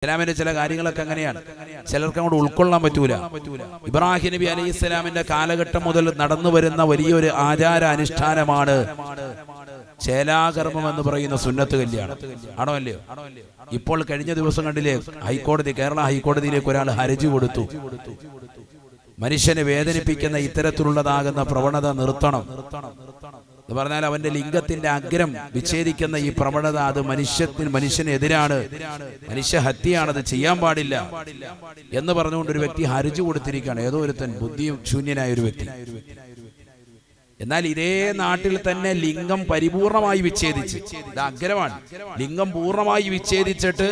ഇസ്ലാമിന്റെ ചില കാര്യങ്ങളൊക്കെ അങ്ങനെയാണ്, ചിലർക്ക് അങ്ങോട്ട് ഉൾക്കൊള്ളാൻ പറ്റൂല. ഇബ്രാഹിം നബി അലൈഹി ഇസ്ലാമിന്റെ കാലഘട്ടം മുതൽ നടന്നു വരുന്ന വലിയൊരു ആചാര അനുഷ്ഠാനമാണ് ചേലാകർമ്മം എന്ന് പറയുന്ന സുന്നത്ത് കല്യാണം. ആണോ അല്ലയോ? ഇപ്പോൾ കഴിഞ്ഞ ദിവസം കണ്ടില്ലേ, കേരള ഹൈക്കോടതിയിലേക്ക് ഒരാൾ ഹർജി കൊടുത്തു. മനുഷ്യനെ വേദനിപ്പിക്കുന്ന ഇത്തരത്തിലുള്ളതാകുന്ന പ്രവണത നിർത്തണം എന്ന് പറഞ്ഞാൽ അവന്റെ ലിംഗത്തിന്റെ അഗ്രം വിച്ഛേദിക്കുന്ന ഈ പ്രവണത അത് മനുഷ്യനെതിരാണ്, മനുഷ്യഹത്യയാണത്, ചെയ്യാൻ പാടില്ല എന്ന് പറഞ്ഞുകൊണ്ട് ഒരു വ്യക്തി ഹർജി കൊടുത്തിരിക്കുകയാണ്. ഏതോ ഒരുത്തൻ ബുദ്ധിയും ശൂന്യനായ ഒരു വ്യക്തി. എന്നാൽ ഇതേ നാട്ടിൽ തന്നെ ലിംഗം പരിപൂർണമായി വിച്ഛേദിച്ച്, ഇത് അഗ്രമാണ്, ലിംഗം പൂർണ്ണമായി വിച്ഛേദിച്ചിട്ട്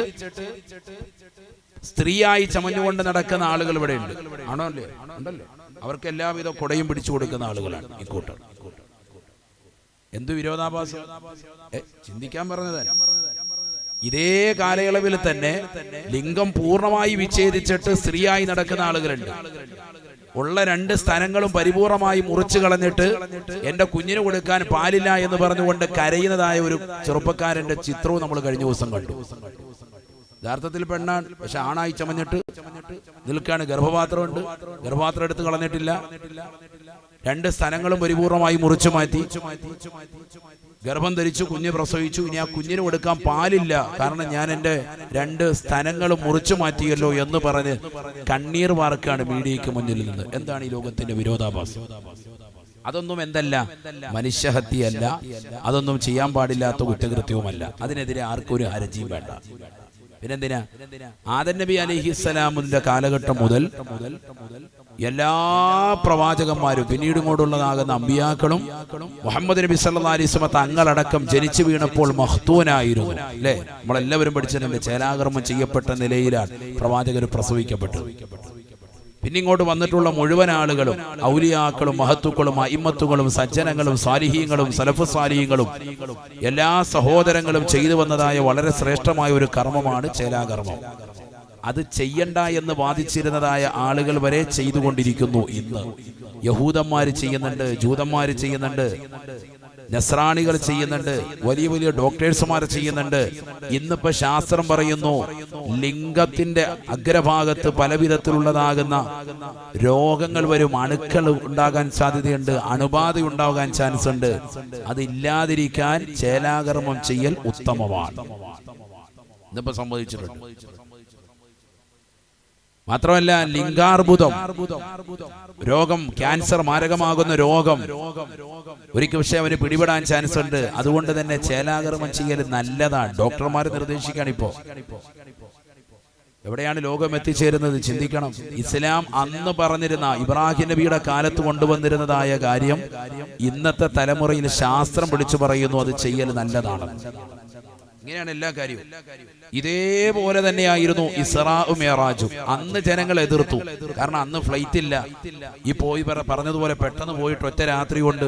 സ്ത്രീയായി ചമഞ്ഞുകൊണ്ട് നടക്കുന്ന ആളുകൾ ഇവിടെ ഉണ്ട്. ആണോ അല്ലേ? ഉണ്ടല്ലോ. അവർക്ക് എല്ലാവിധ കൊടയും പിടിച്ചു കൊടുക്കുന്ന ആളുകളാണ് ഈ കൂട്ടർ. എന്തു വിരോധാഭാസം! ചിന്തിക്കാൻ പറഞ്ഞത്. ഇതേ കാലയളവിൽ തന്നെ ലിംഗം പൂർണ്ണമായി വിച്ഛേദിച്ചിട്ട് സ്ത്രീയായി നടക്കുന്ന ആളുകളുണ്ട്. ഉള്ള 2 സ്ഥാനങ്ങളും പരിപൂർണമായി മുറിച്ചു കളഞ്ഞിട്ട് എന്റെ കുഞ്ഞിന് കൊടുക്കാൻ പാലില്ല എന്ന് പറഞ്ഞുകൊണ്ട് കരയുന്നതായ ഒരു ചെറുപ്പക്കാരന്റെ ചിത്രവും നമ്മൾ കഴിഞ്ഞ ദിവസം കണ്ടു. യഥാർത്ഥത്തിൽ പെണ്ണാണ്, പക്ഷെ ആണായി ചമഞ്ഞിട്ട് നിൽക്കാണ്. ഗർഭപാത്രമുണ്ട്, ഗർഭപാത്രം എടുത്ത് കളഞ്ഞിട്ടില്ല. 2 സ്ഥാനങ്ങളും പരിപൂർണമായി മുറിച്ചു മാറ്റി. ഗർഭം ധരിച്ചു, കുഞ്ഞ് പ്രസവിച്ചു. ഇനി ആ കുഞ്ഞിന് കൊടുക്കാൻ പാലില്ല, കാരണം ഞാൻ എൻ്റെ 2 സ്ഥാനങ്ങളും മുറിച്ചു മാറ്റിയല്ലോ എന്ന് പറഞ്ഞ് കണ്ണീർ വാർക്കാണ് മീഡിയയ്ക്ക് മുന്നിൽ നിന്ന്. എന്താണ് ഈ ലോകത്തിന്റെ വിരോധാഭാസം? അതൊന്നും എന്തല്ല, മനുഷ്യഹത്യയല്ല, അതൊന്നും ചെയ്യാൻ പാടില്ലാത്ത കുറ്റകൃത്യവുമല്ല. അതിനെതിരെ ആർക്കും ഒരു ഹർജിയും വേണ്ട. പിന്നെന്തിനാ? ആദം നബി അലൈഹിസ്സലാമിന്റെ കാലഘട്ടം മുതൽ എല്ലാ പ്രവാചകന്മാരും പിന്നീട് ഇങ്ങോട്ടുള്ളതാകുന്ന അമ്പിയാക്കളും മുഹമ്മദ് നബി സല്ലല്ലാഹു അലൈഹി വസല്ലം തങ്ങളടക്കം ജനിച്ചു വീണപ്പോൾ മഖ്തൂനായിരുന്നു. അല്ലേ? നമ്മളെല്ലാവരും പഠിച്ചിട്ടുണ്ട്. ചേലാകർമ്മം ചെയ്യപ്പെട്ട നിലയിലാണ് പ്രവാചകർ പ്രസവിക്കപ്പെട്ടത്. പിന്നെ ഇങ്ങോട്ട് വന്നിട്ടുള്ള മുഴുവൻ ആളുകളും ഔലിയാക്കളും മഹത്തുക്കളും അയിമ്മത്തുകളും സജ്ജനങ്ങളും സാലിഹീങ്ങളും സലഫ് സാലിഹീങ്ങളും എല്ലാ സഹോദരങ്ങളും ചെയ്തു വന്നതായ വളരെ ശ്രേഷ്ഠമായ ഒരു കർമ്മമാണ് ചേലാകർമ്മം. അത് ചെയ്യണ്ട എന്ന് വാദിച്ചിരുന്നതായ ആളുകൾ വരെ ചെയ്തുകൊണ്ടിരിക്കുന്നു. ഇന്ന് യഹൂദന്മാര് ചെയ്യുന്നുണ്ട്, ജൂതന്മാര് ചെയ്യുന്നുണ്ട്, നസ്രാണികൾ ചെയ്യുന്നുണ്ട്, വലിയ വലിയ ഡോക്ടേഴ്സുമാർ ചെയ്യുന്നുണ്ട്. ഇന്നിപ്പോ ശാസ്ത്രം പറയുന്നു ലിംഗത്തിന്റെ അഗ്രഭാഗത്ത് പലവിധത്തിലുള്ളതാകുന്ന രോഗങ്ങൾ വരും, അണുക്കൾ ഉണ്ടാകാൻ സാധ്യതയുണ്ട്, അണുബാധ ഉണ്ടാകാൻ ചാൻസ് ഉണ്ട്. അതില്ലാതിരിക്കാൻ ചേലാകർമ്മം ചെയ്യൽ ഉത്തമമാണ്. ഇന്നിപ്പോ സംഭവിച്ചിട്ടുണ്ട്. മാത്രമല്ല ലിംഗാർബുദം രോഗം, ക്യാൻസർ, മാരകമാകുന്ന രോഗം ഒരിക്കൽ പക്ഷേ അവന് പിടിപെടാൻ ചാൻസ് ഉണ്ട്. അതുകൊണ്ട് തന്നെ ചേലാകർമ്മം ചെയ്യൽ നല്ലതാണ്. ഡോക്ടർമാർ നിർദ്ദേശിക്കുകയാണ്. ഇപ്പോ എവിടെയാണ് ലോകം എത്തിച്ചേരുന്നത് ചിന്തിക്കണം. ഇസ്ലാം അന്ന് പറഞ്ഞിരുന്ന, ഇബ്രാഹിം നബിയുടെ കാലത്ത് കൊണ്ടുവന്നിരുന്നതായ കാര്യം ഇന്നത്തെ തലമുറയിൽ ശാസ്ത്രം വിളിച്ചു പറയുന്നു അത് ചെയ്യൽ നല്ലതാണ്. ഇങ്ങനെയാണ് എല്ലാ കാര്യവും. ഇതേപോലെ തന്നെയായിരുന്നു ഇസ്രാഉം മിഅ്റാജും. അന്ന് ജനങ്ങൾ എതിർത്തു, കാരണം അന്ന് ഫ്ലൈറ്റ് ഇല്ല. ഈ പോയി പറഞ്ഞതുപോലെ പെട്ടെന്ന് പോയിട്ട് ഒറ്റ രാത്രി കൊണ്ട്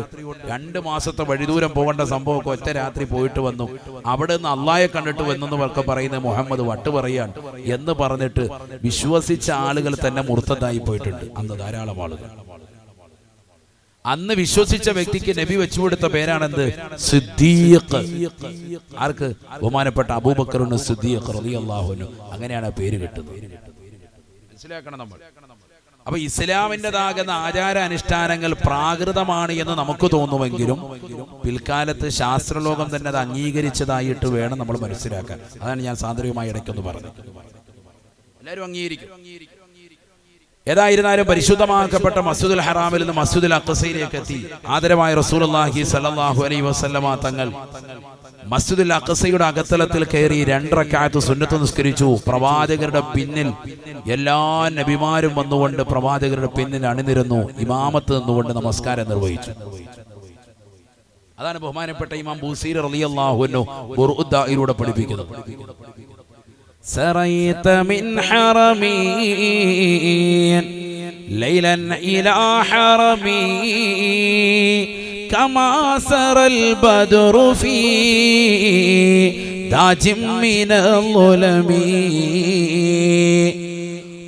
2 മാസത്തെ വഴിദൂരം പോകേണ്ട സംഭവമൊക്കെ ഒറ്റ രാത്രി പോയിട്ട് വന്നു. അവിടെ നിന്ന് അള്ളാഹയെ കണ്ടിട്ട് വന്നെന്ന് പറയുന്നത് മുഹമ്മദ് വട്ട് പറയാൻ എന്ന് പറഞ്ഞിട്ട് വിശ്വസിച്ച ആളുകൾ തന്നെ മുർത്തദായി പോയിട്ടുണ്ട്. അന്ന് ധാരാളം ആളുകൾ. അന്ന് വിശ്വസിച്ച വ്യക്തിക്ക് നബി വെച്ചുകൊടുത്ത പേരാണെന്ത്? സിദ്ദീഖ്. ആർക്ക്? ബഹുമാനപ്പെട്ട അബൂബക്കർ സിദ്ദീഖ് റളിയല്ലാഹു അൻഹു. അങ്ങനെയാണ് ആ പേര് കിട്ടുന്നത്. മനസ്സിലാക്കണം നമ്മൾ. അപ്പൊ ഇസ്ലാമിൻ്റെതാകുന്ന ആചാര അനുഷ്ഠാനങ്ങൾ പ്രാകൃതമാണ് എന്ന് നമുക്ക് തോന്നുമെങ്കിലും പിൽക്കാലത്ത് ശാസ്ത്രലോകം തന്നെ അത് അംഗീകരിച്ചതായിട്ട് വേണം നമ്മൾ മനസ്സിലാക്കാൻ. അതാണ് ഞാൻ സാന്ദർഭികമായി ഇടയ്ക്കൊന്ന് പറഞ്ഞത്. എല്ലാവരും അംഗീകരിക്കും. ഏതായിരുന്നാലും പരിശുദ്ധമാക്കപ്പെട്ട മസ്ജിദുൽ ഹറാമിൽ നിന്ന് മസ്ജിദുൽ അഖ്സയിലേക്ക് എത്തി ആദരവായ റസൂലുള്ളാഹി സ്വല്ലല്ലാഹു അലൈഹി വസല്ലമ തങ്ങൾ മസ്ജിദുൽ അഖ്സയുടെ അകത്തളത്തിൽ കയറി 2 റക്അത്ത് സുന്നത്ത് നിസ്കരിച്ചു. പ്രവാചകരുടെ പിന്നിൽ എല്ലാ നബിമാരും വന്നുകൊണ്ട് പ്രവാചകരുടെ പിന്നിൽ അണിനിരന്നു. ഇമാമത്ത് നിന്നുകൊണ്ട് നമസ്കാരം നിർവഹിച്ചു. അതാണ് ബഹുമാനപ്പെട്ട ഇമാം ബൂസീരി റളിയല്ലാഹു അൻഹു ഖുർആനിലൂടെ പഠിപ്പിക്കുന്നത്. سريت من حرمي ليلا إلى حرمي كما سرى البدر في تاج من الظلم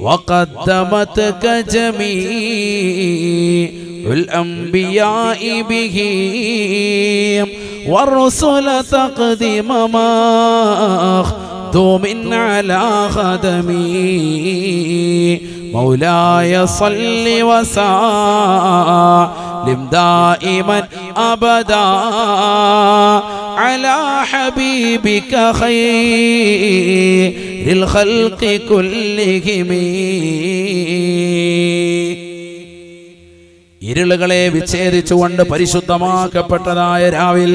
وقدمتك جميع الأنبياء بهم والرسل تقدم ما دوم على خدمي مولاي صل وسلم دائما أبدا على حبيبك خير الخلق كلهم. ഇരുളുകളെ വിച്ഛേദിച്ചുകൊണ്ട് പരിശുദ്ധമാക്കപ്പെട്ടതായ രാവിൽ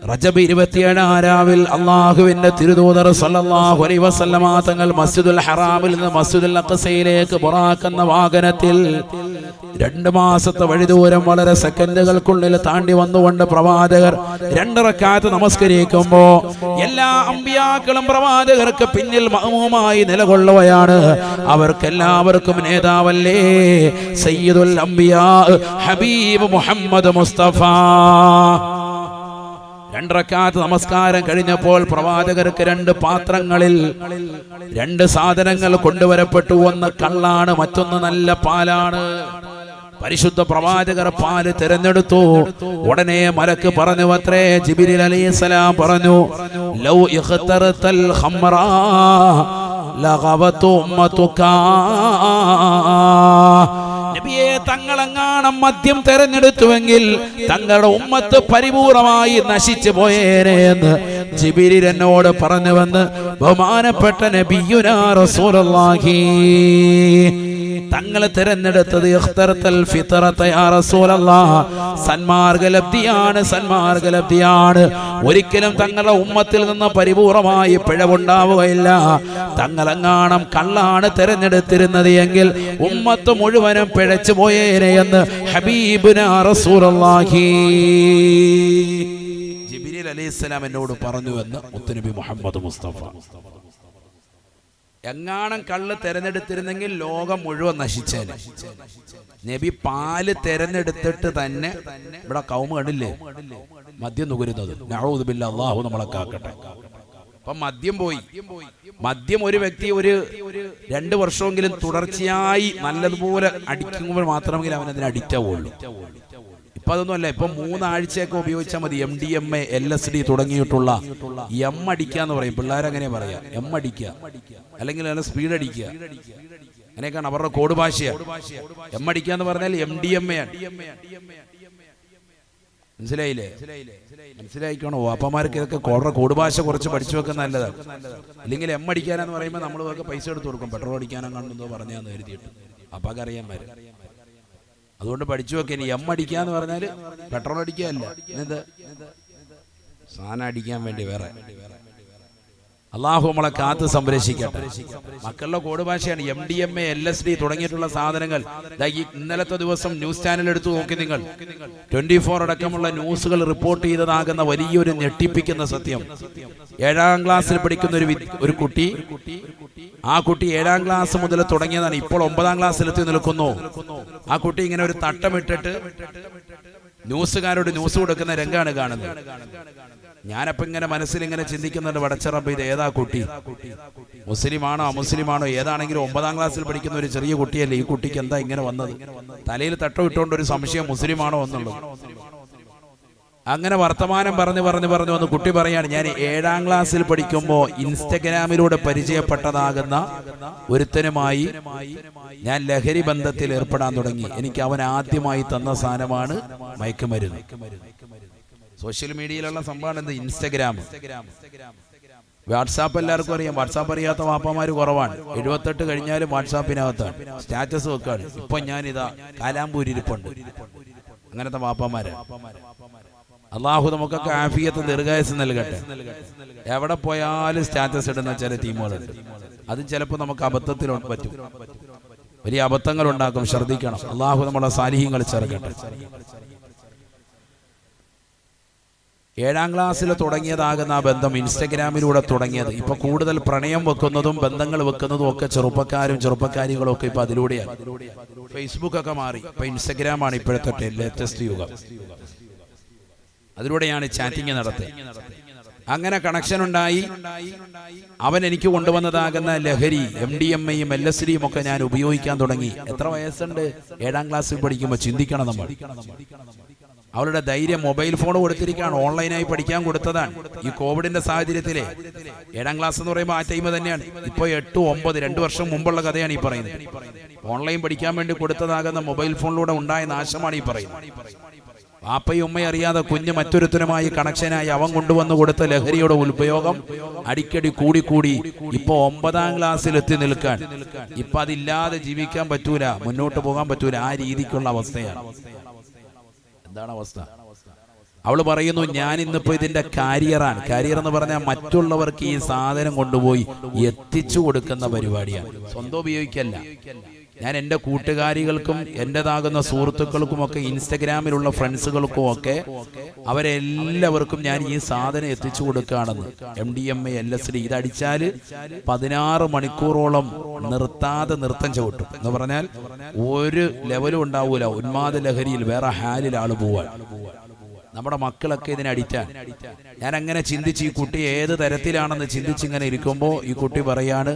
റജബ് 27 രാവിൽ അള്ളാഹുവിന്റെ തിരുദൂതർ സല്ലല്ലാഹു അലൈഹി വസല്ലമ തങ്ങൾ മസ്ജിദുൽ ഹറാമിൽ നിന്ന് മസ്ജിദുൽ അഖ്സയിലേക്ക് ബുറാഖെന്ന വാഹനത്തിൽ 2 മാസത്തെ വഴിദൂരം വളരെ സെക്കൻഡുകൾക്കുള്ളിൽ താണ്ടി വന്നുകൊണ്ട് പ്രവാചകർ 2 റക്അത്ത് നമസ്കരിക്കുമ്പോ എല്ലാ അമ്പിയാക്കളും പ്രവാചകർക്ക് പിന്നിൽ മഅ്മൂമായി നിലകൊള്ളുകയാണ്. അവർക്കെല്ലാവർക്കും നേതാവല്ലേ സയ്യിദുൽ അംബിയാ ഹബീബ് മുഹമ്മദ് മുസ്തഫ. 2 റക്അത്ത് നമസ്കാരം കഴിഞ്ഞപ്പോൾ പ്രവാചകർക്ക് 2 പാത്രങ്ങളിൽ 2 സാധനങ്ങൾ കൊണ്ടുവരപ്പെട്ടു. ഒന്ന് കള്ളാണ്, മറ്റൊന്ന് നല്ല പാലാണ്. പരിശുദ്ധ പ്രവാചകർ പാല് തിരഞ്ഞെടുത്തു. ഉടനെ മലക്ക് പറഞ്ഞു അത്രേ, ജിബ്രീൽ അലൈഹിസ്സലാം പറഞ്ഞു, ലൗ ഇഖ്തറതൽ ഖംറാ ലഗവതു ഉമ്മതുക. നബിയെ, തങ്ങളെങ്ങാണം മദ്യം തെരഞ്ഞെടുത്തുവെങ്കിൽ തങ്ങളുടെ ഉമ്മത്ത് പരിപൂർണമായി നശിച്ചു പോയേനെ എന്ന് ജിബ്രീൽ എന്നോട് പറഞ്ഞുവെന്ന് ബഹുമാനപ്പെട്ട നബിയുനാ റസൂലുള്ളാഹി. തങ്ങൾ തിരഞ്ഞെടുത്തത് ഇഖ്തറതൽ ഫിത്രത യാ റസൂലല്ലാഹ്, സന്മാർഗലബ്ധിയാണ്, സന്മാർഗലബ്ധിയാണ്. ഒരിക്കലും തങ്ങളുടെ ഉമ്മത്തിൽ നിന്ന് പരിപൂർണമായി പിഴവുണ്ടാവുകയില്ല. തങ്ങളെങ്ങാണം കള്ളാണ് തിരഞ്ഞെടുത്തിരുന്നത് എങ്കിൽ ഉമ്മത്ത് മുഴുവനും പിഴച്ചു പോയേനെ എന്ന് ഹബീബുനാ റസൂലുള്ളാഹി ജിബ്രീൽ അലൈഹിസ്സലാം എന്നോട് പറഞ്ഞുവെന്ന് മുത്തുനബി മുഹമ്മദ് മുസ്തഫ. എങ്ങാണം കള്ള് തെരഞ്ഞെടുത്തിരുന്നെങ്കിൽ ലോകം മുഴുവൻ നശിച്ചേനെ. നബി പാല് തെരഞ്ഞെടുത്തിട്ട് തന്നെ ഇവിടെ കൗമ കണ്ടില്ലേ മദ്യം നുകരുന്നത്. നഊദു ബില്ലാഹ്, അല്ലാഹു നമ്മളെ കാക്കട്ടെ. അപ്പൊ മദ്യം പോയി. മദ്യം ഒരു വ്യക്തി ഒരു 2 വർഷമെങ്കിലും തുടർച്ചയായി നല്ലതുപോലെ അടിക്കുമ്പോൾ മാത്രമെങ്കിൽ അവൻ അതിന് അഡിക്റ്റ് ആവുള്ളൂ. ഇപ്പൊ അതൊന്നുമല്ല. ഇപ്പൊ 3 ആഴ്ചയൊക്കെ ഉപയോഗിച്ചാൽ മതി. MDMA LSD തുടങ്ങിയിട്ടുള്ള എം അടിക്കാന്ന് പറയും പിള്ളേരങ്ങനെ പറയാ. എം അടിക്കുക അല്ലെങ്കിൽ നല്ല സ്പീഡ് അടിക്കുക, അങ്ങനെയൊക്കെയാണ് അവരുടെ കോഡ് ഭാഷയാണ്. എം അടിക്കാന്ന് പറഞ്ഞാൽ MDMA ആണ്. മനസ്സിലായില്ലേ? മനസ്സിലായിക്കോണോ? വാപ്പമാർക്ക് ഇതൊക്കെ കോഡ് ഭാഷ കുറച്ച് പഠിച്ചു വെക്കുന്ന നല്ലതാണ്. അല്ലെങ്കിൽ എം അടിക്കാനെന്ന് പറയുമ്പോൾ നമ്മൾ പൈസ എടുത്ത് കൊടുക്കും. പെട്രോൾ അടിക്കാനോ കണ്ടെന്തോ പറഞ്ഞാന്ന് കരുതിയിട്ട് അപ്പൊക്കെ അറിയാൻ വരും. അതുകൊണ്ട് പഠിച്ചു വെക്കാൻ. എം അടിക്കാന്ന് പറഞ്ഞാൽ പെട്രോൾ അടിക്കാനല്ല, ഇത് സാധനം അടിക്കാൻ വേണ്ടി വേറെ. അള്ളാഹു നമ്മളെ കാത്ത് സംരക്ഷിക്കട്ടെ. മക്കളുടെ കോഡ് ഭാഷയാണ് MDMA LSD തുടങ്ങിയിട്ടുള്ള സാധനങ്ങൾ. ഇന്നലത്തെ ദിവസം ന്യൂസ് ചാനൽ എടുത്തു നോക്കി നിങ്ങൾ. 24 അടക്കമുള്ള ന്യൂസുകൾ റിപ്പോർട്ട് ചെയ്തതാകുന്ന വലിയൊരു ഞെട്ടിപ്പിക്കുന്ന സത്യം. 7ാം ക്ലാസ്സിൽ പഠിക്കുന്ന ഒരു കുട്ടി, ആ കുട്ടി 7ാം ക്ലാസ് മുതൽ തുടങ്ങിയതാണ്. ഇപ്പോൾ 9ാം ക്ലാസ്സിലെത്തി നിൽക്കുന്നു. ആ കുട്ടി ഇങ്ങനെ ഒരു തട്ടമിട്ടിട്ട് ന്യൂസുകാരോട് ന്യൂസ് കൊടുക്കുന്ന രംഗാണ് കാണുന്നത്. ഞാനപ്പോ ഇങ്ങനെ മനസ്സിൽ ഇങ്ങനെ ചിന്തിക്കുന്നുണ്ട്, വടച്ചറബ് ഇത് ഏതാ കുട്ടി? മുസ്ലിമാണോ അമുസ്ലിമാണോ ഏതാണെങ്കിലും 9ാം ക്ലാസ്സിൽ പഠിക്കുന്ന ഒരു ചെറിയ കുട്ടിയല്ലേ. ഈ കുട്ടിക്ക് എന്താ ഇങ്ങനെ വന്നത്? തലയിൽ തട്ടം ഇട്ടുകൊണ്ട് ഒരു സംശയം മുസ്ലിമാണോ എന്നുള്ളത്. അങ്ങനെ വർത്തമാനം പറഞ്ഞു വന്ന് കുട്ടി പറയാണ്, ഞാൻ 7ാം ക്ലാസ്സിൽ പഠിക്കുമ്പോൾ ഇൻസ്റ്റഗ്രാമിലൂടെ പരിചയപ്പെട്ടതാകുന്ന ഒരുത്തനുമായി ഞാൻ ലഹരി ബന്ധത്തിൽ ഏർപ്പെടാൻ തുടങ്ങി. എനിക്ക് അവൻ ആദ്യമായി തന്ന സാധനമാണ് മയക്കുമരുന്ന്. സോഷ്യൽ മീഡിയയിലുള്ള സംഭവമാണ് എന്ത്? ഇൻസ്റ്റഗ്രാം. വാട്സാപ്പ് എല്ലാവർക്കും അറിയാം. വാട്സാപ്പ് അറിയാത്ത വാപ്പമാര് കുറവാണ്. 78 കഴിഞ്ഞാലും വാട്സാപ്പിനകത്താണ് സ്റ്റാറ്റസ് വെക്കാണ്. ഇപ്പൊ ഞാനിതാ കാലാമ്പൂരിരിപ്പുണ്ട്. അങ്ങനത്തെ വാപ്പമാര്. അള്ളാഹു നമുക്കൊക്കെ ആഫിയത്ത് ദീർഘായുസ്സ് നൽകട്ടെ. എവിടെ പോയാലും സ്റ്റാറ്റസ് ഇടുന്ന ചില ടീമുകളുണ്ട്. അതും ചിലപ്പോൾ നമുക്ക് അബദ്ധത്തിൽ പറ്റും, വലിയ അബദ്ധങ്ങൾ ഉണ്ടാക്കും. ശ്രദ്ധിക്കണം. അള്ളാഹു നമ്മളെ സാലിഹ്യങ്ങൾ ചേർക്കട്ടെ. 7ാം ക്ലാസ്സിൽ തുടങ്ങിയതാകുന്ന ആ ബന്ധം ഇൻസ്റ്റഗ്രാമിലൂടെ തുടങ്ങിയത്. ഇപ്പൊ കൂടുതൽ പ്രണയം വെക്കുന്നതും ബന്ധങ്ങൾ വെക്കുന്നതും ഒക്കെ ചെറുപ്പക്കാരികളും ഒക്കെ ഇപ്പൊ അതിലൂടെയാണ്. ഫേസ്ബുക്ക് ഒക്കെ മാറി, ഇപ്പൊ ഇൻസ്റ്റഗ്രാമാണ് ഇപ്പോഴത്തെ ലേറ്റസ്റ്റ് യുഗം. അതിലൂടെയാണ് ചാറ്റിംഗ് നടത്തുക. അങ്ങനെ കണക്ഷൻ ഉണ്ടായി. അവൻ എനിക്ക് കൊണ്ടുവന്നതാകുന്ന ലഹരി MDMAയും LSDയും ഒക്കെ ഞാൻ ഉപയോഗിക്കാൻ തുടങ്ങി. എത്ര വയസ്സുണ്ട്? 7ാം ക്ലാസ്സിൽ പഠിക്കുമ്പോൾ. ചിന്തിക്കണം നമ്മൾ. അവളുടെ ധൈര്യം മൊബൈൽ ഫോൺ കൊടുത്തിരിക്കുകയാണ്, ഓൺലൈനായി പഠിക്കാൻ കൊടുത്തതാണ്. ഈ കോവിഡിന്റെ സാഹചര്യത്തിലെ 7ാം ക്ലാസ് എന്ന് പറയുമ്പോൾ ആ ടൈം തന്നെയാണ്. ഇപ്പോൾ 8, 9 2 വർഷം മുമ്പുള്ള കഥയാണ് ഈ പറയുന്നത്. ഓൺലൈൻ പഠിക്കാൻ വേണ്ടി കൊടുത്തതാകുന്ന മൊബൈൽ ഫോണിലൂടെ ഉണ്ടായ നാശമാണ് ഈ പറയുന്നത്. വാപ്പയും ഉമ്മയും അറിയാതെ കുഞ്ഞ് മറ്റൊരുത്തനുമായി കണക്ഷനായി അവൻ കൊണ്ടുവന്ന് കൊടുത്ത ലഹരിയുടെ ഉപയോഗം അടിക്കടി കൂടി ഇപ്പൊ 9ാം ക്ലാസ്സിൽ എത്തി നിൽക്കാൻ, ഇപ്പൊ അതില്ലാതെ ജീവിക്കാൻ പറ്റൂല, മുന്നോട്ട് പോകാൻ പറ്റൂല, ആ രീതിക്കുള്ള അവസ്ഥയാണ്. എന്താണ് അവസ്ഥ? അവള് പറയുന്നു, ഞാൻ ഇന്നിപ്പോ ഇതിന്റെ കാരിയറാണ്. കാരിയർ എന്ന് പറഞ്ഞാൽ മറ്റുള്ളവർക്ക് ഈ സാധനം കൊണ്ടുപോയി എത്തിച്ചു കൊടുക്കുന്ന പരിപാടിയാണ്, സ്വന്തം ഉപയോഗിക്കല്ല. ഞാൻ എൻ്റെ കൂട്ടുകാരികൾക്കും എൻ്റെതാകുന്ന സുഹൃത്തുക്കൾക്കുമൊക്കെ ഇൻസ്റ്റഗ്രാമിലുള്ള ഫ്രണ്ട്സുകൾക്കുമൊക്കെ അവരെല്ലാവർക്കും ഞാൻ ഈ സാധനം എത്തിച്ചു കൊടുക്കുകയാണെന്ന്. MDMA LSD ഇതടിച്ചാൽ 16 മണിക്കൂറോളം നിർത്താതെ നൃത്തം ചവിട്ടും എന്ന് പറഞ്ഞാൽ ഒരു ലെവലും ഉണ്ടാവൂല, ഉന്മാദ ലഹരിയിൽ വേറെ ഹാലിൽ ആള് പോവാൻ. നമ്മുടെ മക്കളൊക്കെ ഇതിന് അഡിക്റ്റാണ്. ഞാൻ അങ്ങനെ ചിന്തിച്ച് ഈ കുട്ടി ഏത് തരത്തിലാണെന്ന് ചിന്തിച്ചിങ്ങനെ ഇരിക്കുമ്പോൾ ഈ കുട്ടി പറയാണ്,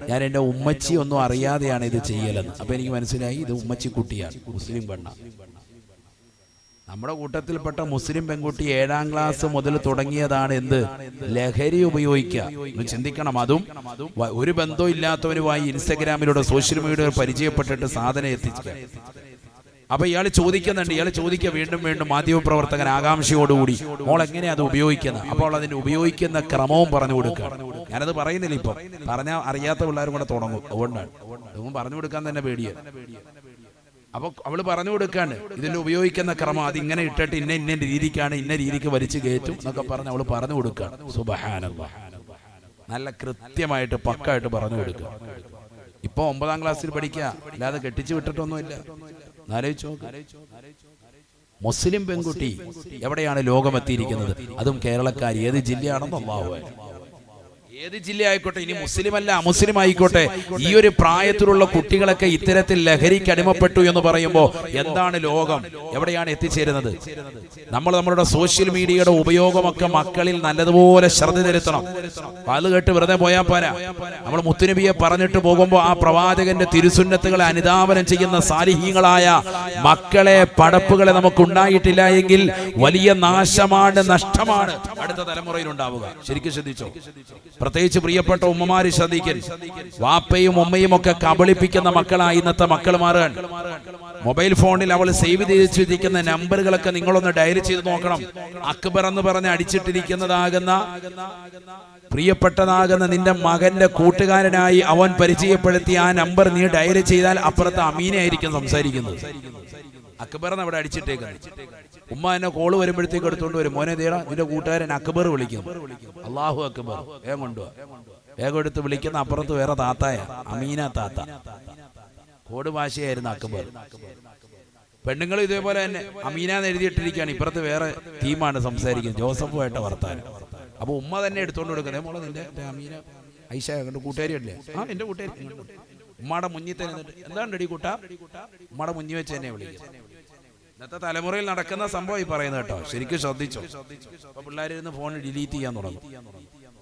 ഞാൻ എൻ്റെ ഉമ്മച്ചി ഒന്നും അറിയാതെയാണ് ഇത് ചെയ്യലെന്ന്. അപ്പൊ എനിക്ക് മനസ്സിലായി ഇത് ഉമ്മച്ചി കുട്ടിയാണ്, മുസ്ലിം പെണ്ണ. നമ്മുടെ കൂട്ടത്തിൽപ്പെട്ട മുസ്ലിം പെൺകുട്ടി 7ാം ക്ലാസ് മുതൽ തുടങ്ങിയതാണ് എന്ത്, ലഹരി ഉപയോഗിക്കുക. ചിന്തിക്കണം. അതും ഒരു ബന്ധവും ഇല്ലാത്തവരുമായി ഇൻസ്റ്റഗ്രാമിലൂടെ സോഷ്യൽ മീഡിയയിൽ പരിചയപ്പെട്ടിട്ട് സാധനം എത്തിക്കുക. അപ്പൊ ഇയാൾ ചോദിക്കുക വീണ്ടും മാധ്യമപ്രവർത്തകൻ ആകാംക്ഷയോടുകൂടി, മോൾ എങ്ങനെയാ അത് ഉപയോഗിക്കുന്നത്? അപ്പോൾ അതിന് ഉപയോഗിക്കുന്ന ക്രമവും പറഞ്ഞു കൊടുക്കുക. ഞാനത് പറയുന്നില്ല, ഇപ്പൊ പറഞ്ഞാൽ അറിയാത്ത പിള്ളേരും കൂടെ തുടങ്ങും, അതുകൊണ്ടാണ് ഇതൊന്നും പറഞ്ഞു കൊടുക്കാൻ തന്നെ പേടിയാണ്. അപ്പൊ അവള് പറഞ്ഞു കൊടുക്കാണ് ഇതിന്റെ ഉപയോഗിക്കുന്ന ക്രമം, അത് ഇങ്ങനെ ഇട്ടിട്ട് ഇന്ന രീതിക്കാണ്, ഇന്ന രീതിക്ക് വലിച്ചു കയറ്റും എന്നൊക്കെ പറഞ്ഞ് അവള് പറഞ്ഞു കൊടുക്കുകയാണ്. സുബ്ഹാനല്ലാഹ്, നല്ല കൃത്യമായിട്ട് പക്കായിട്ട് പറഞ്ഞു കൊടുക്കുക. ഇപ്പൊ 9ാം ക്ലാസ്സിൽ പഠിക്കുക, അല്ലാതെ കെട്ടിച്ചു വിട്ടിട്ടൊന്നുമില്ല. മുസ്ലിം പെൺകുട്ടി എവിടെയാണ് ലോകമെത്തിയിരിക്കുന്നത്? അതും കേരളക്കാരി. ഏത് ജില്ലയാണെന്ന് അല്ലാഹു അഅലം. ഏത് ജില്ല ആയിക്കോട്ടെ, ഇനി മുസ്ലിം അല്ല അമുസ്ലിം ആയിക്കോട്ടെ, ഈ ഒരു പ്രായത്തിലുള്ള കുട്ടികളൊക്കെ ഇത്തരത്തിൽ ലഹരിക്ക് അടിമപ്പെട്ടു എന്ന് പറയുമ്പോൾ എന്താണ് ലോകം, എവിടെയാണ് എത്തിച്ചേരുന്നത്? നമ്മളുടെ സോഷ്യൽ മീഡിയയുടെ ഉപയോഗമൊക്കെ മക്കളിൽ നല്ലതുപോലെ ശ്രദ്ധ ചെലുത്തണം. അത് കേട്ട് വെറുതെ പോയാൽ പോരാ. നമ്മൾ മുത്തുനബിയെ പറഞ്ഞിട്ട് പോകുമ്പോൾ ആ പ്രവാചകന്റെ തിരുസുന്നത്തുകളെ അനുധാവനം ചെയ്യുന്ന സാലിഹീങ്ങളായ മക്കളെ, പടപ്പുകളെ നമുക്ക് ഉണ്ടായിട്ടില്ല എങ്കിൽ വലിയ നാശമാണ്, നഷ്ടമാണ് അടുത്ത തലമുറയിൽ ഉണ്ടാവുക. ശരിക്കും ശ്രദ്ധിച്ചോ? പ്രത്യേകിച്ച് പ്രിയപ്പെട്ട ഉമ്മമാര് ശ്രദ്ധിക്കൽ. വാപ്പയും ഉമ്മയും ഒക്കെ കബളിപ്പിക്കുന്ന മക്കളായി ഇന്നത്തെ മക്കൾ മാറാൻ. മൊബൈൽ ഫോണിൽ അവൾ സേവ് ചെയ്ത് വെച്ചിരിക്കുന്ന നമ്പറുകളൊക്കെ നിങ്ങളൊന്ന് ഡയൽ ചെയ്ത് നോക്കണം. അക്ബർ എന്ന് പറഞ്ഞ് അടിച്ചിട്ടിരിക്കുന്നതാകുന്ന പ്രിയപ്പെട്ടതാകുന്ന നിന്റെ മകന്റെ കൂട്ടുകാരനായി അവൻ പരിചയപ്പെടുത്തിയ ആ നമ്പർ നീ ഡയൽ ചെയ്താൽ അപ്പുറത്ത് അമീന ആയിരിക്കും സംസാരിക്കുന്നത്. അക്ബറിന് അവിടെ അടിച്ചിട്ടേക്കുന്നത്. ഉമ്മ എന്നെ കോള് വരുമ്പോഴത്തേക്ക് എടുത്തോണ്ട് വരും, മോനെ ദേടാ നിന്റെ കൂട്ടുകാരൻ അക്ബർ വിളിക്കും. അല്ലാഹു അക്ബർ, വേഗം കൊണ്ടുപോവാ. വേഗം എടുത്ത് വിളിക്കുന്ന അപ്പുറത്ത് വേറെ താത്തായ അമീന താത്ത. കോഡ് ഭാഷയായിരുന്നു അക്ബർ. പെണ്ണുങ്ങൾ ഇതേപോലെ തന്നെ അമീനാന്ന് എഴുതിയിട്ടിരിക്കുകയാണ്, ഇപ്പുറത്ത് വേറെ ടീമാണ് സംസാരിക്കുന്നത്, ജോസഫുമായിട്ട് വർത്താനം. അപ്പൊ ഉമ്മ തന്നെ എടുത്തോണ്ട് കൊടുക്കുന്നത്, മോളെ നിന്റെ അമീന ഐഷ കണ്ട് കൂട്ടുകാരി അല്ലേ? ആ എന്റെ കൂട്ടുകാരി. ഉമ്മയുടെ മുന്നിൽ തന്നെ എന്താണ് റെഡി കൂട്ടാ, ഉമ്മയുടെ മുന്നിൽ വെച്ച് തന്നെ വിളിക്കും. ഇന്നത്തെ തലമുറയിൽ നടക്കുന്ന സംഭവം ഈ പറയുന്നത് കേട്ടോ, ശരിക്കും ശ്രദ്ധിച്ചോ? അപ്പൊ പിള്ളേരിന്ന് ഫോൺ ഡിലീറ്റ് ചെയ്യാൻ തുടങ്ങും.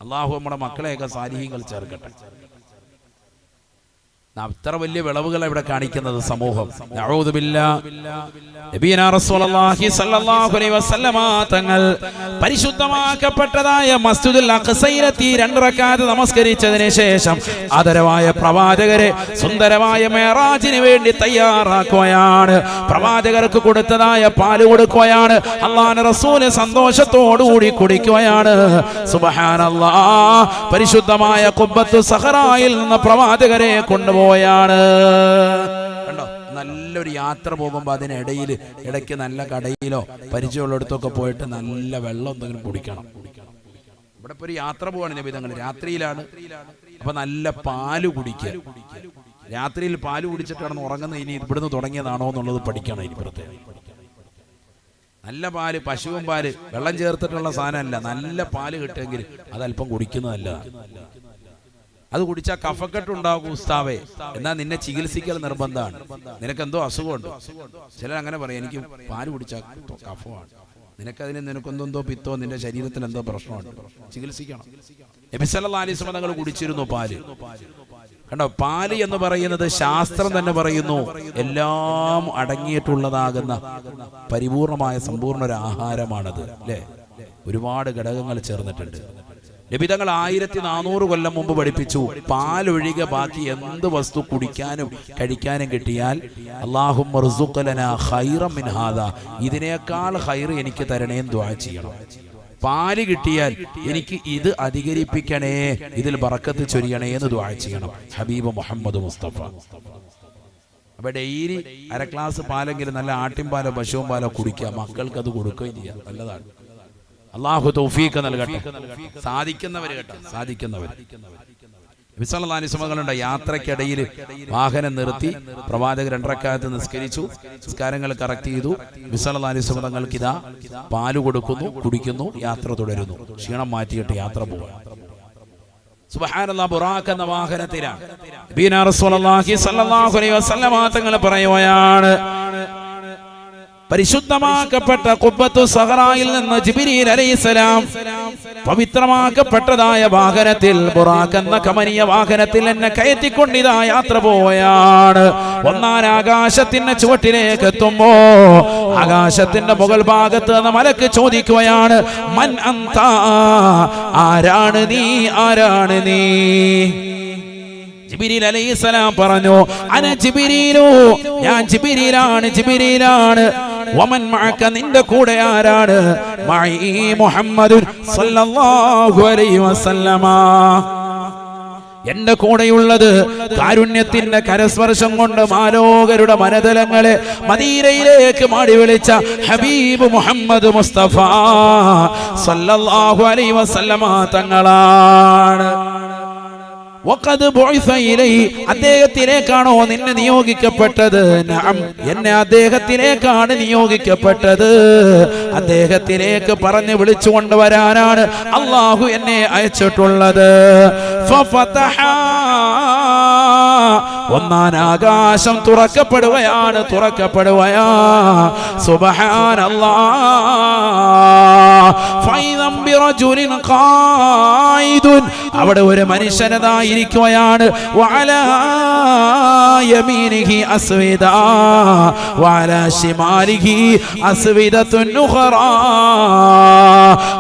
അള്ളാഹു നമ്മുടെ മക്കളെയൊക്കെ സാലിഹീങ്ങൾ ചേർക്കട്ടെ. അത്ര വലിയ വിളവുകൾ ഇവിടെ കാണിക്കുന്നത് സമൂഹം. നഊദു ബില്ലാഹ്. നബിയനാ റസൂലുള്ളാഹി സ്വല്ലല്ലാഹു അലൈഹി വസല്ലമ തങ്ങൾ പരിശുദ്ധമാക്കപ്പെട്ടതായ മസ്ജിദുൽ അഖ്സയിലെത്തി 2 റക്അത്ത് നമസ്കരിച്ചതിന് ശേഷം ആദരവായ പ്രവാചകരെ സുന്ദരമായ മിഅ്റാജിന് വേണ്ടി തയ്യാറാക്കുകയാണ്. പ്രവാചകർക്ക് കൊടുത്തതായ പാല് കൊടുക്കുകയാണ്. അല്ലാഹുവിന്റെ റസൂൽ സന്തോഷത്തോടുകൂടി കുടിക്കുകയാണ്. സുബ്ഹാനല്ലാഹ്. പരിശുദ്ധമായ ഖുബ്ബത്തു സഖറായിൽ നിന്ന് പ്രവാചകരെ കൊണ്ടുപോയാണ്. കണ്ടോ, നല്ലൊരു യാത്ര പോകുമ്പോൾ അതിനിടയിൽ ഇടയ്ക്ക് നല്ല കടയിലോ പരിചയമുള്ളിടത്തൊക്കെ പോയിട്ട് നല്ല വെള്ളം എന്തെങ്കിലും കുടിക്കണം. ഇവിടെ ഇപ്പൊ ഒരു യാത്ര പോവാണ് നബിതങ്ങൾ, രാത്രിയിലാണ്. അപ്പൊ നല്ല പാല് കുടിക്കുക. രാത്രിയിൽ പാല് കുടിച്ചിട്ട് കിടന്ന് ഉറങ്ങുന്ന ഇനി ഇവിടുന്ന് തുടങ്ങിയതാണോ എന്നുള്ളത് പഠിക്കണം. ഇനി പ്രത്യേകം നല്ല പാല്, പശുവും പാല്, വെള്ളം ചേർത്തിട്ടുള്ള സാധനമല്ല, നല്ല പാല് കിട്ടുമെങ്കിൽ അതല്പം കുടിക്കുന്നതല്ലതാണ്. അത് കുടിച്ചാൽ കഫക്കെട്ടുണ്ടാകും ഉസ്താവേ, എന്നാൽ നിന്നെ ചികിത്സിക്കൽ നിർബന്ധമാണ്. നിനക്കെന്തോ അസുഖമുണ്ട്. ചിലർ അങ്ങനെ പറയും, എനിക്ക് പാല് കുടിച്ചാൽ കഫമാണ്, നിനക്കെന്തോ പിത്തോ നിന്റെ ശരീരത്തിൽ എന്തോ പ്രശ്നമുണ്ട്, ചികിത്സിക്കണം. നബി സല്ലല്ലാഹു അലൈഹി വസല്ലം തങ്ങൾ കുടിച്ചിരുന്നു പാല്. കണ്ടോ, പാല് എന്ന് പറയുന്നത് ശാസ്ത്രം തന്നെ പറയുന്നു എല്ലാം അടങ്ങിയിട്ടുള്ളതാകുന്ന പരിപൂർണമായ സമ്പൂർണ്ണ ഒരു ആഹാരമാണത് അല്ലേ. ഒരുപാട് ഘടകങ്ങൾ ചേർന്നിട്ടുണ്ട്. നബിതങ്ങൾ 1400 കൊല്ലം മുമ്പ് പഠിപ്പിച്ചു, പാലൊഴികെ ബാക്കി എന്ത് വസ്തു കുടിക്കാനും കഴിക്കാനും കിട്ടിയാൽ അല്ലാഹുമ്മ ർസുഖ് ലനാ ഖൈറൻ മിൻ ഹാദാ, ഇതിനേക്കാൾ ഖൈർ എനിക്ക് തരണേന്ന് ദുആ ചെയ്യണം. പാല് കിട്ടിയാൽ എനിക്ക് ഇത് അധികരിപ്പിക്കണേ, ഇതിൽ ബറക്കത്ത് ചൊരിയണേ എന്ന് ദുആ ചെയ്യണം ഹബീബ് മുഹമ്മദ് മുസ്തഫ. അപ്പൊ ഡെയിലി 1/2 ഗ്ലാസ് പാലെങ്കിലും നല്ല ആട്ടിൻപാലോ പശുവും പാലോ കുടിക്കുക, മക്കൾക്ക് അത് കൊടുക്കുകയും ചെയ്യാം. നല്ലതാണ്. അള്ളാഹു തൗഫീഖ് നൽകട്ടെ. സാധിക്കുന്നവർ കേട്ടോ, സാധിക്കുന്നവർ. നബി സല്ലല്ലാഹു അലൈഹി വസല്ലം യാത്രക്കിടയിൽ വാഹനം നിർത്തി പ്രവാചകർ 2 റക്അത്ത് നിസ്കരിച്ചു, നിസ്കാരങ്ങൾ കറക്റ്റ് ചെയ്തു. നബി സല്ലല്ലാഹു അലൈഹി വസല്ലം തങ്ങൾക്ക് ഇതാ പാല് കൊടുക്കുന്നു, കുടിക്കുന്നു, യാത്ര തുടരുന്നു. ക്ഷീണം മാറ്റിയിട്ട് യാത്ര പോവാ. സുബ്ഹാനല്ലാഹ്, ബുറാഖ് എന്ന വാഹനത്തിലാണ് നബിയുനാ റസൂലുള്ളാഹി സ്വല്ലല്ലാഹു അലൈഹി വസല്ലം തങ്ങൾ പറയുകയാണ്, പരിശുദ്ധമാക്കപ്പെട്ട ഖുബ്ബത്തു സഹറായിൽ നിന്ന് ജിബ്രീൽ അലൈഹിസ്സലാം പവിത്രമാക്കപ്പെട്ടതായ വാഹനത്തിൽ, ബുറാഖ് എന്ന കമനീയ വാഹനത്തിൽ എന്നെ കയറ്റിക്കൊണ്ടിതാ യാത്ര പോവുകയാണ്. ഒന്നാം ആകാശത്തിന്റെ ചുവട്ടിലേക്ക് എത്തുമ്പോ ആകാശത്തിന്റെ മുകൾ ഭാഗത്ത് നിന്ന് മലക്ക് ചോദിക്കുകയാണ്, മൻ അന്ത, ആരാണ് നീ, ആരാണ് നീ? ജിബ്രീൽ അലൈഹിസ്സലാം പറഞ്ഞു, അന ജിബ്രീലു, ഞാൻ ജിബ്രീലാണ്, ജിബ്രീലാണ്. വമൻ മഅക, നിന്റെ കൂടെ ആരാണ്? മഈ മുഹമ്മദുൻ സല്ലല്ലാഹു അലൈഹി വസല്ലമ, എന്റെ കൂടെയുള്ളത് കാരുണ്യത്തിന്റെ കരസ്പർശം കൊണ്ട് മാലോകരുടെ മനതലങ്ങളെ മദീനയിലേക്ക് മാടി വിളിച്ച ഹബീബ് മുഹമ്മദ് മുസ്തഫ സല്ലല്ലാഹു അലൈഹി വസല്ലമ തങ്ങളാണ്. അദ്ദേഹത്തിലേക്കാണോ നിന്നെ നിയോഗിക്കപ്പെട്ടത്? നഅം, എന്നെ അദ്ദേഹത്തിലേക്കാണ് നിയോഗിക്കപ്പെട്ടത്. അദ്ദേഹത്തിലേക്ക് പറഞ്ഞു വിളിച്ചു കൊണ്ടുവരാനാണ് അല്ലാഹു എന്നെ അയച്ചിട്ടുള്ളത്. ഒന്നാം ആകാശം തുറക്കപ്പെടുകയാണ്, തുറക്കപ്പെടുകയാ. സുബ്ഹാനല്ലാഹ്, അവിടെ ഒരു മനുഷ്യനതായിരിക്കുകയാണ്.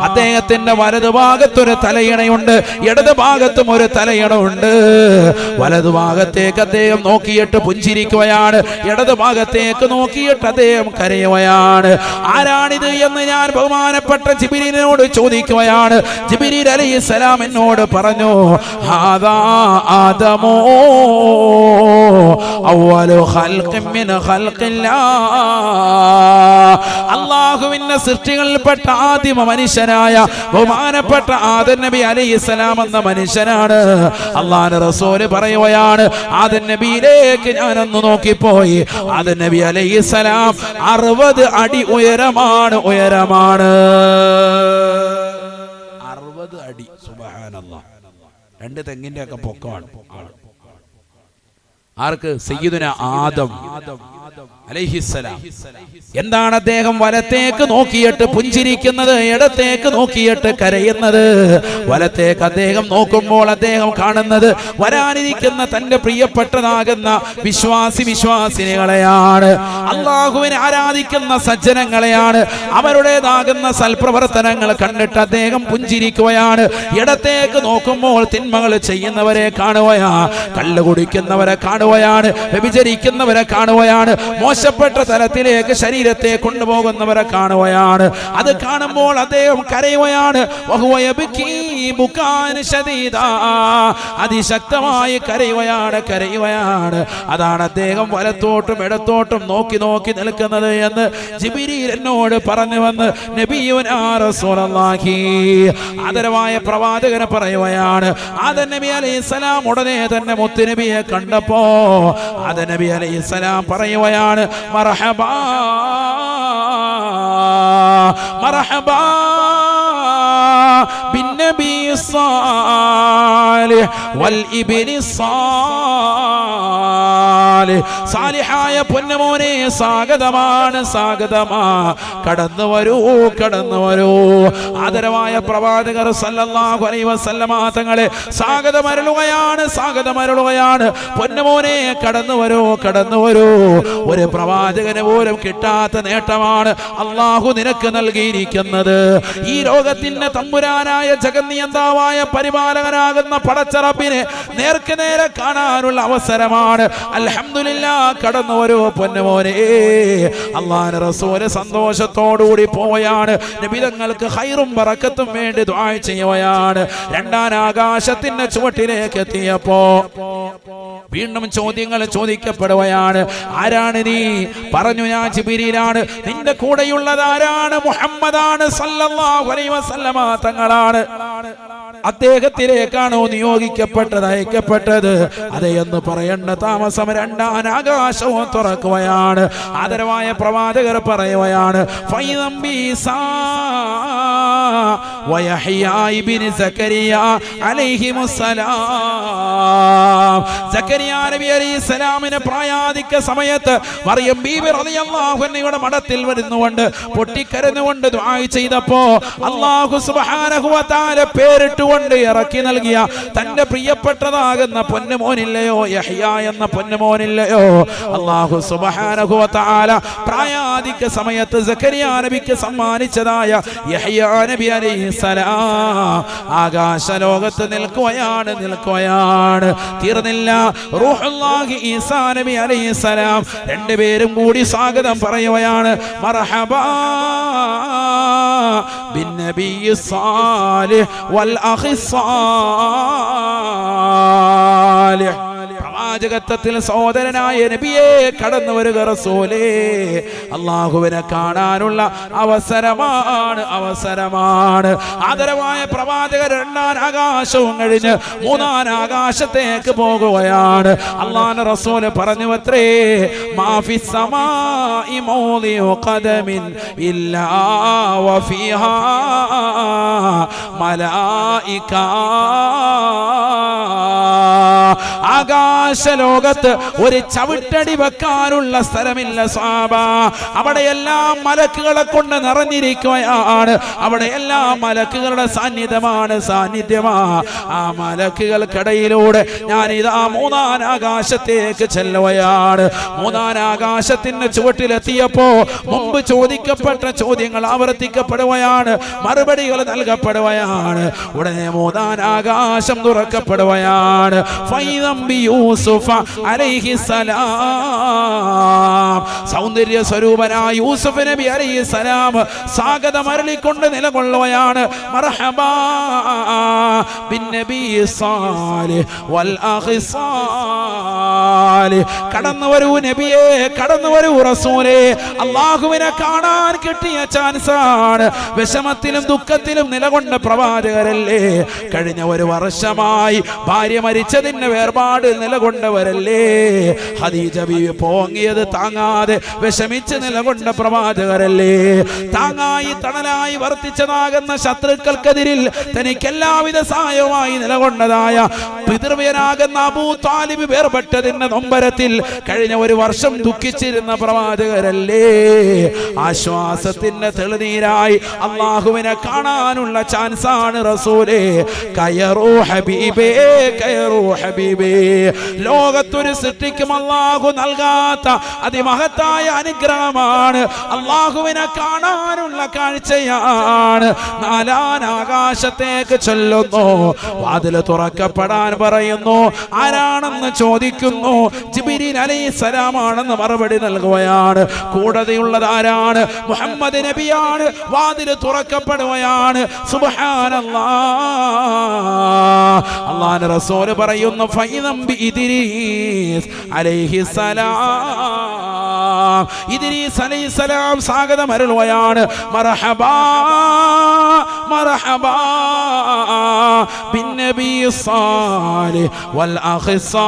അദ്ദേഹത്തിന്റെ വലതുഭാഗത്തൊരു തലയിണയുണ്ട്, ഇടത് ഭാഗത്തും ഒരു തലയിണുണ്ട്. വലതുഭാഗത്തേക്ക് അദ്ദേഹം നോക്കിയിട്ട് പുഞ്ചിരിക്കുകയാണ്, ഇടത് ഭാഗത്തേക്ക് നോക്കിയിട്ട് അദ്ദേഹം കരയുകയാണ്. ആരാണിത് എന്ന് ഞാൻ ബഹുമാനപ്പെട്ട ജിബ്രീലിനോട് ചോദിക്കുകയാണ്. ജിബ്രീൽ അലൈഹിസ്സലാം എന്നോട് പറഞ്ഞു, ഹാദാ ആദമോ അവ്വലു ഖൽഖിൻ മിൻ ഖൽഖില്ലാഹ്, അല്ലാഹുവിന്റെ സൃഷ്ടികളിൽപ്പെട്ട ആദിമ മനുഷ്യനായ ബഹുമാനപ്പെട്ട ആദം നബി അലൈഹിസ്സലാം എന്ന മനുഷ്യനാണ്. അല്ലാഹുവിന്റെ റസൂൽ പറയുകയാണ്, ആദം നബിയിലേക്ക് ഞാനൊന്ന് നോക്കിപ്പോയി. ആദം നബി അലൈഹിസ്സലാം 60 അടി ഉയരമാണ്, ഉയരമാണ് 60 അടി. സുബ്ഹാനല്ലാഹ്, 2 തെങ്ങിന്റെ ഒക്കെ പൊക്കമാണ്. ആർക്ക്? സയ്യിദുന ആദം അലൈഹിസ്സലാം. എന്താണ് അദ്ദേഹം വലത്തേക്ക് നോക്കിയിട്ട് പുഞ്ചിരിക്കുന്നത്, ഇടത്തേക്ക് നോക്കിയിട്ട് കരയുന്നത്? വലത്തേക്ക് അദ്ദേഹം നോക്കുമ്പോൾ അദ്ദേഹം കാണുന്നത് വരാനിരിക്കുന്ന തന്റെ പ്രിയപ്പെട്ടതാകുന്ന വിശ്വാസിനികളെയാണ്, അള്ളാഹുവിനെ ആരാധിക്കുന്ന സജ്ജനങ്ങളെയാണ്. അവരുടേതാകുന്ന സൽപ്രവർത്തനങ്ങൾ കണ്ടിട്ട് അദ്ദേഹം പുഞ്ചിരിക്കുകയാണ്. ഇടത്തേക്ക് നോക്കുമ്പോൾ തിന്മകൾ ചെയ്യുന്നവരെ കാണുകയാ, കള്ളു കുടിക്കുന്നവരെ കാണുകയാണ്, വ്യഭിചരിക്കുന്നവരെ കാണുകയാണ്, മോശപ്പെട്ട തലത്തിലേക്ക് ശരീരത്തെ കൊണ്ടുപോകുന്നവരെ കാണുകയാണ്. അത് കാണുമ്പോൾ അദ്ദേഹം കരയുകയാണ്. അതിശക്തമായി കരയുകയാണ്. അതാണ് അദ്ദേഹം വലത്തോട്ടും ഇടത്തോട്ടും നോക്കി നോക്കി നിൽക്കുന്നത് എന്ന് ജിബ്രീൽ എന്നോട് പറഞ്ഞു വന്ന് നബിയുനാ റസൂലുള്ളാഹി, ആദരവായ പ്രവാചകനെ പറയുകയാണ്. ആദം നബി അലൈഹിസ്സലാം ഉടനെ തന്നെ മുത്തുനബിയെ കണ്ടപ്പോ ആദം നബി അലൈഹിസ്സലാം പറയുകയാണ്, മർഹബാ മർഹബാ ബിന്നബി സ്വാലിഹ് വൽ ഇബ്നി സ്വാലിഹ് സാലിഹ്, സാലിഹായ പൊന്നുമോനെ സ്വാഗതമാണ്, സ്വാഗതമാ, കടന്നു വരൂ, കടന്നു വരൂ. ആദരവായ പ്രവാചകർ സല്ലല്ലാഹു അലൈഹി വസല്ലമ തങ്ങളെ സ്വാഗതമരുളുകയാണ്, സ്വാഗതമരുളുകയാണ്. പൊന്നുമോനെ കടന്നു വരൂ, കടന്നു വരൂ. ഒരു പ്രവാചകന് പോലും കിട്ടാത്ത നേട്ടമാണ് അള്ളാഹു നിനക്ക് നൽകിയിരിക്കുന്നത്. ഈ ലോകത്തിന്റെ തമ്പുരാനായ ജഗന്നിയന്താവായ പരിപാലകനാകുന്ന പടച്ചറബിനെ നേർക്ക് നേരെ കാണാനുള്ള അവസരമാണ്. അൽഹംദുലില്ലാഹ്, കടന്നു വരൂ പൊന്നുമോനെ. അല്ലാഹുവിന്റെ റസൂൽ സന്തോഷത്തോടുകൂടി പോവുകയാണ്. നബി തങ്ങൾക്ക് ഖൈറും ബറക്കത്തും വേണ്ടി ദുആ ചെയ്യുകയാണ്. രണ്ടാം ആകാശത്തിന്റെ ചുവട്ടിലേക്ക് എത്തിയപ്പോ വീണ്ടും ചോദ്യങ്ങൾ ചോദിക്കപ്പെടുകയാണ്. ആരാണ് നീ? പറഞ്ഞു, ഞാൻ ജിബ്രീലാണ്. നിന്റെ കൂടെയുള്ളത് ആരാണ്? മുഹമ്മദാണ് സല്ലല്ലാഹു അലൈഹി വസല്ലമ തങ്ങളാണ്. അദ്ദേഹത്തിലേക്കാണോ നിയോഗിക്കപ്പെട്ടത്, അയക്കപ്പെട്ടത്? അതെ എന്ന് പറയേണ്ട താമസം രണ്ടാം ആകാശവും തുറക്കുകയാണ്. ആദരവായ പ്രവാചകർ പറയുകയാണ്, പ്രായാധിക്യ സമയത്ത് മറിയം ബീബി റളിയല്ലാഹു അൻഹയുടെ മഠത്തിൽ വരുന്നുകൊണ്ട് പൊട്ടിക്കരഞ്ഞുകൊണ്ട് ദുആ ചെയ്തപ്പോ അല്ലാഹു സുബ്ഹാനഹു വ തആല പേരിട്ടുകൊണ്ട് ഇറക്കി നൽകിയ തന്റെ പ്രിയപ്പെട്ടതാകുന്ന പൊന്നുമോനില്ലയോ, യഹ്യ എന്ന പൊന്നുമോനില്ലയോ, അല്ലാഹു സുബ്ഹാനഹു വ തആല പ്രായാധിക്യ സമയത്ത് സക്കരിയ നബിക്ക് സമ്മാനിച്ചതായ യഹ്യ നബി അലൈഹിസ്സലാം ആകാശ ലോകത്ത് നിൽക്കുകയാണ്, നിൽക്കുകയാണ്. തീർന്നില്ല. റൂഹുല്ലാഹി ഈസാ നബി അലൈഹിസ്സലാം രണ്ടുപേരും കൂടി സ്വാഗതം പറയുകയാണ്. മർഹബാ ബിന്നബിയ്യി സ്വാലിഹ് വൽ അഖി സ്വാലിഹ്. പ്രവാചകത്വത്തിൽ സഹോദരനായ നബിയെ കടന്നു വരിക റസൂലേ. അള്ളാഹുവിനെ കാണാനുള്ള അവസരമാണ്, അവസരമാണ്. ആദരവായ പ്രവാചകർ രണ്ടാം ആകാശവും കഴിഞ്ഞ് മൂന്നാം ആകാശത്തേക്ക് പോകുകയാണ്. അള്ളാഹുവിന്റെ റസൂൽ പറഞ്ഞു അത്രേ, മാഫിസ് സമാഇ മൗദിഉ ഖദമിൻ ഇല്ലാ വഫീഹാ മലായിക. ആകാശ ലോകത്ത് ഒരു ചവിട്ടടി വെക്കാനുള്ള സ്ഥലമില്ല സാബ. അവിടെയെല്ലാം മലക്കുകളെ കൊണ്ട് നിറഞ്ഞിരിക്കുകയാണ്. അവിടെയെല്ലാം മലക്കുകളുടെ സാന്നിധ്യമാണ്, സാന്നിധ്യമാ. ആ മലക്കുകൾക്കിടയിലൂടെ ഞാൻ ഇതാ മൂന്നാം ആകാശത്തേക്ക് ചെല്ലുകയാണ്. മൂന്നാം ആകാശത്തിന്റെ ചുവട്ടിലെത്തിയപ്പോ മുമ്പ് ചോദിക്കപ്പെട്ട ചോദ്യങ്ങൾ ആവർത്തിക്കപ്പെടുകയാണ്, മറുപടികൾ നൽകപ്പെടുകയാണ്. ഉടനെ മൂന്നാം ആകാശം തുറക്കപ്പെടുകയാണ്. യൂസുഫ അലൈഹിസ്സലാം, സൗന്ദര്യ സ്വരൂപനായ യൂസുഫ് നബി അലൈഹിസ്സലാം സ്വാഗതം അരുളിക്കൊണ്ട് നിലകൊള്ളുകയാണ്. മർഹബാ ബിന്നബിയ്യി സ്വാലിഹ് വൽ അഖി സ്വാലിഹ്. കടന്നു വരൂ നബിയേ, കടന്നു വരൂ റസൂലേ. അല്ലാഹുവിനെ കാണാൻ കിട്ടിയ ചാൻസാണ്. വിഷമത്തിലും ദുഃഖത്തിലും നിലകൊണ്ട പ്രവാചകരല്ലേ. കഴിഞ്ഞ ഒരു വർഷമായി ഭാര്യ മരിച്ചതിന്റെ വേർപാട് നിലകൊണ്ടവരല്ലേ. ഖദീജ ബീവി പോങ്ങിയത് താങ്ങാതെ വിഷമിച്ച് നിലകൊണ്ട പ്രവാചകരല്ലേ. താങ്ങായി തണലായി വർത്തിച്ചതാകുന്ന ശത്രുക്കൾക്കെതിരിൽ തനിക്ക് എല്ലാവിധ സഹായവുമായി നിലകൊണ്ടതായ പിതൃവ്യനാകുന്ന അബൂ താലിബ് വേർപെട്ടതിന്റെ നൊമ്പരത്തിൽ കഴിഞ്ഞ ഒരു വർഷം ദുഃഖിച്ചിരുന്ന പ്രവാചകരല്ലേ. ആശ്വാസത്തിന്റെ തെളിനീരായി അള്ളാഹുവിനെ കാണാനുള്ള ചാൻസാണ് റസൂലേ. കയറൂ ഹബീബേ, കയറൂ ഹബീബേ. ലോകത്തൊരു സൃഷ്ടിക്കും അല്ലാഹു നൽകാത്ത അതിമഹത്തായ അനുഗ്രഹമാണ്. അല്ലാഹുവിനെ കാണാനുള്ള കാഴ്ചയാണ്. നാലാം ആകാശത്തേക്ക് ചൊല്ലുന്നു. വാതിൽ തുറക്കപ്പെടാൻ പറയുന്നു. ആരാണെന്ന് ചോദിക്കുന്നു. ജിബ്രീൽ അലൈഹിസ്സലാമാണെന്ന് മറുപടി നൽകുകയാണ്. കൂടതയുള്ളത് ആരാണ്? മുഹമ്മദ് നബിയാണ്. വാതിൽ തുറക്കപ്പെടുകയാണ്. സുബ്ഹാനല്ലാഹ്. അല്ലാഹുവിന്റെ റസൂൽ പറയുന്നു, ഫൈദം ബി ഇദ്രീസ് അലൈഹിസ്സലാം. ഇദ്രീസ് അലൈഹിസ്സലാം സ്വാഗതം അരുളുകയാണ്. മർഹബാ മർഹബാ ബിന്നബി സാലിഹ് വൽ അഖി സാലിഹ്.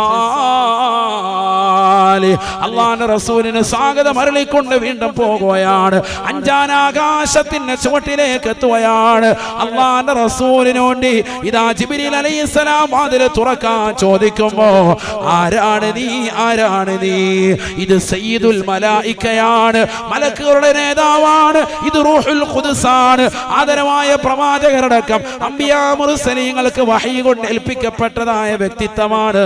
അല്ലാഹുവിന്റെ റസൂലിന് സ്വാഗതം അരുളിക്കൊണ്ട് വീണ്ടും പോകുകയാണ്. അഞ്ചാനാകാശത്തിന്റെ ചുവട്ടിലേക്ക് എത്തുകയാണ്. അല്ലാഹുവിന്റെ റസൂലിന് വേണ്ടി ഇതാ ജിബ്രീൽ അലൈഹിസ്സലാം വാതിൽ തുറക്കാൻ ചോദിക്കുമ്പോ ആരാണ് നീ, ആരാണ് നീ? ഇത് സയ്യിദുൽ മലായികയാണ്, മലക്കുകളുടെ നേതാവാണ്. ഇത് റൂഹുൽ ഖുദ്സാണ്, ആദരവായ പ്രവാചകരടക്കം അംബിയാ മുർസലീങ്ങൾക്ക് വഹി കൊണ്ട് ഏൽപ്പിക്കപ്പെട്ടതായ വ്യക്തിത്വമാണ്.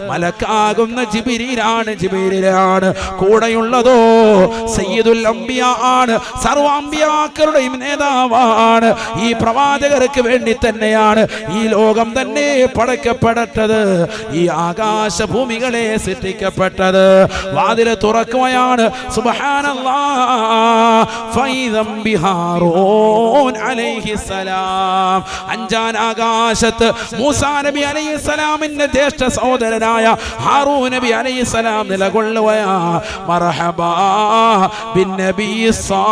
മലക്കാകുന്ന ജിബ്രീലാണ്, ജിബ്രീലാണ്. കൂടെയുള്ളതോ സയ്യിദുൽ അംബിയാ ആണ്, സർവ്വ അംബിയാക്കളുടെയും നേതാവാണ്. ഈ പ്രവാചകർക്ക് വേണ്ടി തന്നെയാണ് ഈ ലോകം തന്നെ പടക്കപ്പെടട്ടത്, ഈ ആകാശഭൂമികളെ സൃഷ്ടിക്കപ്പെട്ടത്. വാതിൽ തുറക്കുകയാണ്. സുബ്ഹാനല്ലാഹ് ഫൈദം ബിഹാറൂൻ അലൈഹിസ്സലാം. അഞ്ചാൻ ആകാശത്ത് മൂസാ നബി അലൈഹിസ്സലാമിന്റെ ജ്യേഷ്ഠ സഹോദരനായ ഹാറൂൻ നബി അലൈഹിസ്സലാം നിലകൊള്ളുകയാ. മർഹബാ ബിന്നബി സാലിഹ്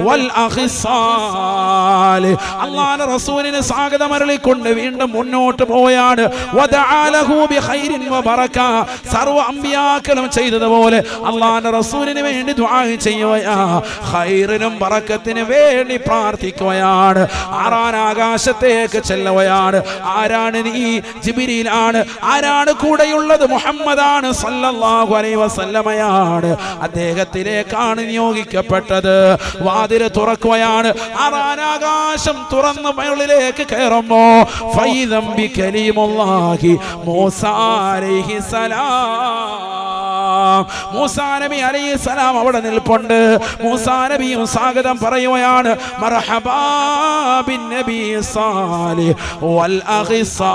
വൽ അഖി സാലിഹ്. അല്ലാഹുവിന്റെ റസൂലിനെ സ്വാഗതം അരുളിക്കൊണ്ട് വീണ്ടും മുന്നോട്ട് പോയാണ്. വദഅലഹു ബിഖൈരിൻ വബറക. സർവ്വ അംബിയാക്കളും ചെയ്തതുപോലെ അല്ലാഹുവിന്റെ റസൂലിന് വേണ്ടി ദുആ ചെയ്യുകയാ, ഖൈറിനും ബറക്കത്തിനും വേണ്ടി പ്രാർത്ഥിക്കുകയാണ്. ആറാൻ ആകാശത്തേക്ക് ചെല്ലുകയാണ്. ആരാണ് നീ? ജിബ്രീലാണ്. ആരാണ് കൂടെയുള്ളത്? മുഹമ്മദാണ് സല്ലല്ലാഹു അലൈഹി വസല്ലമയാണ്. അദ്ദേഹത്തിലേക്കാണ് നിയോഗിക്കപ്പെട്ടത്. വാതിൽ തുറക്കുകയാണ്. ആറാൻ ആകാശം തുറന്ന് മുകളിലേക്ക് കയറുമ്പോ ഫൈദം ബികലീമുല്ലാഹി മൂസാ അലൈഹിസ്സലാം. മൂസാ നബി അലൈഹിസ്സലാം അവിടെ നിൽപ്പുണ്ട്. മൂസാ നബിയും സ്വാഗതം പറയുകയാണ്. മർഹബാ ബിന്നബി സാലിഹ് വൽ അഖി സാലിഹ്.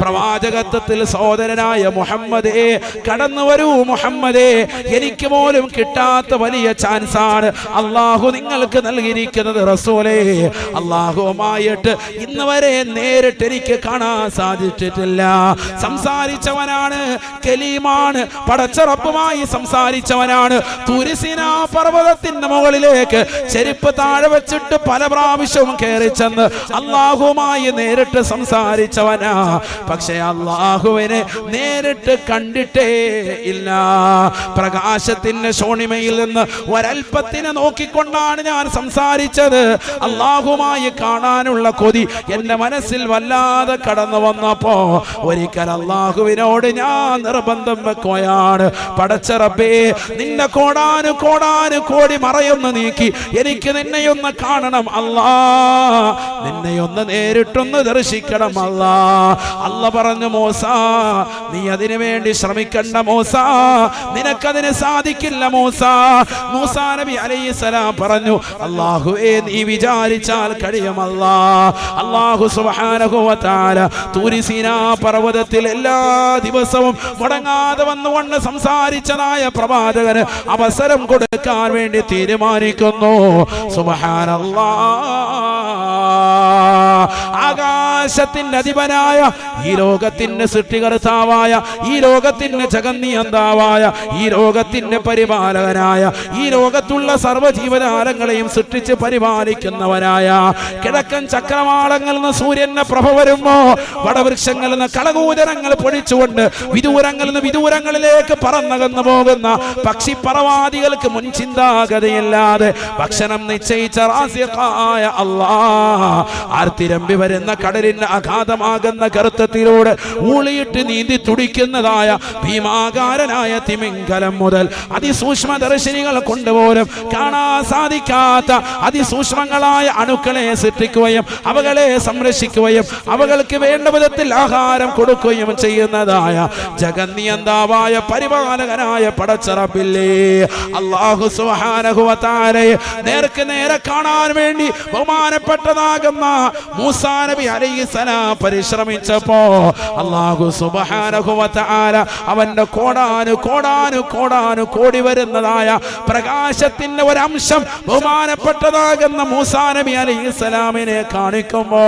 പ്രവാചകത്വത്തിൽ സഹോദരനായ മുഹമ്മദേ, കടന്നു വരൂ മുഹമ്മദേ. എനിക്ക് പോലും കിട്ടാത്ത വലിയ ചാൻസാണ് അല്ലാഹു നിങ്ങൾക്ക് നൽകിയിരിക്കുന്നത് റസൂലേ. അല്ലാഹുവുമായിട്ട് ഇന്ന് വരെ നേരിട്ട് എനിക്ക് കാണാൻ സാധിച്ചിട്ടില്ല. സംസാരിച്ചവനാണ്, കലീമാണ്, പടച്ച റബ്ബുമായി സംസാരിച്ചവനാണ്. തുരിസിനാ പർവ്വതത്തിന്റെ മുകളിലേക്ക് ചെരുപ്പ് താഴെ വെച്ചിട്ട് പല പ്രാവശ്യവും കയറി ചെന്ന് അല്ലാഹുവുമായി നേരിട്ട് സംസാരിച്ചവനാ. പക്ഷേ അല്ലാഹുവിനെ നേരിട്ട് കണ്ടിട്ടേ ഇല്ല. പ്രകാശത്തിന്റെ ശോണിമയിൽ നിന്ന് ഒരൽപ്പത്തിനെ നോക്കിക്കൊണ്ടാണ് ഞാൻ സംസാരിച്ചത്. അല്ലാഹുവുമായി കാണാനുള്ള കൊതി എന്റെ മനസ്സിൽ വല്ലാതെ കടന്നു വന്നപ്പോ ഒരിക്കൽ അല്ലാഹുവിനോട് ഞാൻ നിർബന്ധം വെക്കുകയാണ്. പടച്ച റബ്ബേ, നിന്റെ കോടാനു കോടാനു കോടി മറയൊന്ന് നീക്കി എനിക്ക് നിന്നെയൊന്ന് കാണണം അല്ലാ, നിന്നെയൊന്ന് നേരിട്ടൊന്ന് ദർശിക്കണം അല്ലാ. അല്ല പറഞ്ഞു, മൂസാ നീ അതിനു വേണ്ടി ശ്രമിക്കണ്ട മൂസാ, നിനക്കതിന് സാധിക്കില്ല മൂസാ. മൂസാ നബി അലൈഹിസ്സലാം പറഞ്ഞു, അല്ലാഹുവേ നീ വിചാരിച്ചാൽ കഴിയുമല്ലാ. അല്ലാഹു സുബ്ഹാനഹു വ തആല തൂരി സീനാ പർവ്വതത്തിൽ എല്ലാ ദിവസവും മുടങ്ങാതെ വന്നുകൊണ്ട് സംസാരിച്ചതായ പ്രവാചകന് അവസരം കൊടുക്കാൻ വേണ്ടി തീരുമാനിക്കുന്നു. സുബ്ഹാനല്ലാഹ്. ആകാശത്തിന്റെ അധിപനായ, ഈ ലോകത്തിന്റെ സൃഷ്ടികർത്താവായ, ഈ ലോകത്തിന്റെ ജഗന്നിയന്താവായ, ഈ ലോകത്തിന്റെ പരിപാലകനായ, ഈ ലോകത്തുള്ള സർവ്വജീവജാലങ്ങളെയും സൃഷ്ടിച്ച് പരിപാലിക്കുന്നവനായ, കിഴക്കൻ ചക്രവാളങ്ങളിൽ നിന്ന് സൂര്യന്റെ പ്രഭ വരുമ്പോ വടവൃക്ഷങ്ങളിൽ നിന്ന് കളകൂചരങ്ങൾ പൊഴിച്ചുകൊണ്ട് വിദൂരങ്ങളിൽ നിന്ന് വിദൂരങ്ങളിലേക്ക് പറന്നകന്നു പോകുന്ന പക്ഷിപ്പറവാദികൾക്ക് മുൻ ചിന്താഗതിയില്ലാതെ ഭക്ഷണം നിശ്ചയിച്ച റാസിഖായ അല്ലാഹ് ആർത്തിരമ്പി വരുന്ന കടലിന് അഗാധമാകുന്ന ഗർത്തത്തിലൂടെ ഊളിയിട്ട് നീന്തി തുടിക്കുന്നതായ ഭീമാകാരനായ തിമിംഗലം മുതൽ അതിസൂക്ഷ്മദർശിനികൾ കൊണ്ടുപോലും കാണാൻ സാധിക്കാത്ത അതിസൂക്ഷ്മങ്ങളായ അണുക്കളെ സൃഷ്ടിക്കുകയും അവകളെ സംരക്ഷിക്കുകയും അവകൾക്ക് വേണ്ട വിധത്തിൽ ആഹാരം കൊടുക്കുകയും ചെയ്യുന്നതായ ജഗന്നിയന്താവായ പരിപാലകനായ പടച്ച റബ്ബില്ലേ, അല്ലാഹു സുബ്ഹാനഹു വ തആലയെ നേർക്ക് നേരെ കാണാൻ വേണ്ടി ബഹുമാനപ്പെട്ടതാകുന്ന മൂസാ നബി അലൈഹിസ്സലാം പരിശ്രമിച്ചപ്പോ അല്ലാഹു സുബ്ഹാനഹു വ തആല അവന്റെ കോടാനു കോടാനു കോടാനു കോടി വരുന്നതായ പ്രകാശത്തിന്റെ ഒരംശം ബഹുമാനപ്പെട്ടതാകുന്ന മൂസാ നബി അലൈഹിസ്സലാമിനെ കാണിക്കുമ്പോ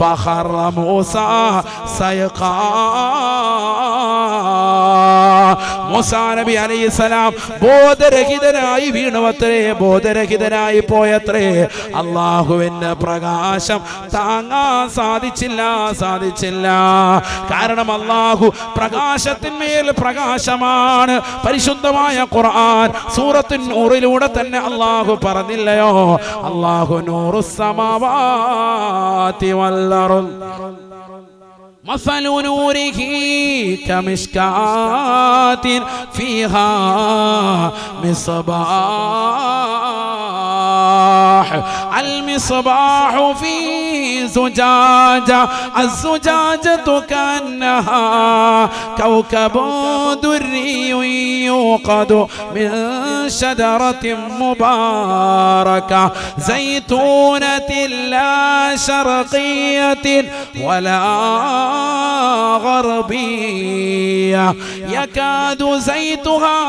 ഫഖറ മൂസാ സയഖാ മൂസാ നബി അലൈഹിസ്സലാം ബോധരഹിതനായി വീണുവത്രേ, ബോധരഹിതനായി പോയത്രേ. അല്ലാഹുവിന്റെ പ്രകാശം താങ്ങാൻ സാധിച്ചില്ല. കാരണം അല്ലാഹു പ്രകാശത്തിന്മേൽ പ്രകാശമാണ്. പരിശുദ്ധമായ ഖുർആൻ സൂറത്തുൻ നൂറിലൂടെ തന്നെ അല്ലാഹു പറഞ്ഞില്ലയോ, അല്ലാഹു നൂറുസ് സമാവാതി വൽ അർദ് مثل نوره كمشكاة فيها مصباح المصباح في زجاجة الزجاجة كأنها كوكب دري يوقد من شجرة مباركة زيتونة لا شرقية ولا غربية يكاد زيتها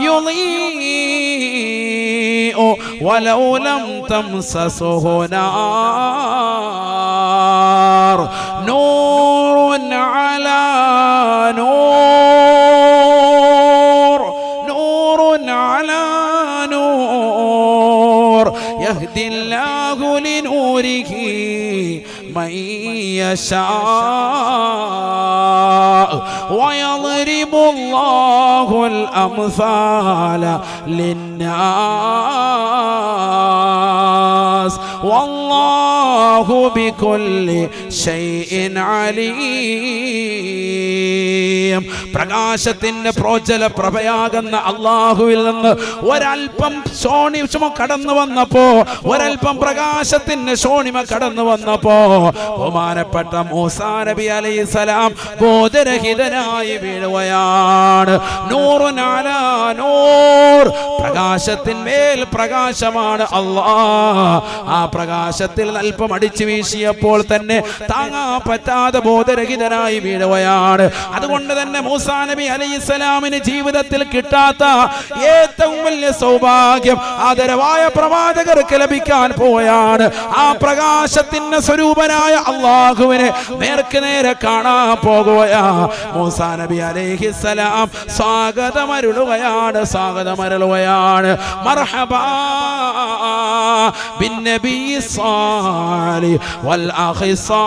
يضيء ولو لم تمسسه نار نور على نور نور على نور يهدي الله لنوره من يشاء ويضرب الله الأمثال للناس والله بكل شيء عليم. പ്രകാശത്തിന്റെ പ്രോജ്വല പ്രഭയാകുന്ന അല്ലാഹുവിൽ നിന്ന് ഒരൽപ്പം ശോണിമ കടന്നു വന്നപ്പോ, ഒരൽപ്പം പ്രകാശത്തിന്റെ ശോണിമ കടന്നു വന്നപ്പോ ബഹുമാനപ്പെട്ട മൂസാ നബി അലൈഹിസ്സലാം ബോധരഹിതനായി വീഴുകയാണ്. നൂറുൻ അലാ നൂർ, പ്രകാശത്തിന്മേൽ പ്രകാശമാണ് അല്ലാഹ്. ആ പ്രകാശത്തിൽ അല്പം അടിച്ചു വീശിയപ്പോൾ തന്നെ താങ്ങാൻ പറ്റാതെ ബോധരഹിതനായി വീഴുകയാണ്. അതുകൊണ്ട് തന്നെ മൂസാ നബി അലൈഹിസ്സലാമിന് ജീവിതത്തിൽ കിട്ടാത്ത ഏറ്റവും വലിയ സൗഭാഗ്യം ആദരവായ പ്രവാചകർക്ക് ലഭിക്കാൻ പോയാണ്. ആ പ്രകാശത്തിന്റെ സ്വരൂപനായ അല്ലാഹുവിനെ നേർക്ക് നേരെ കാണാൻ പോകുകയാ. മൂസാ നബി അലൈഹിസ്സലാം സ്വാഗതമരുളുകയാണ്. മർഹബാ ബിന്നബി സ്വാലിഹ് വൽ അഖി സ്വാലിഹ്.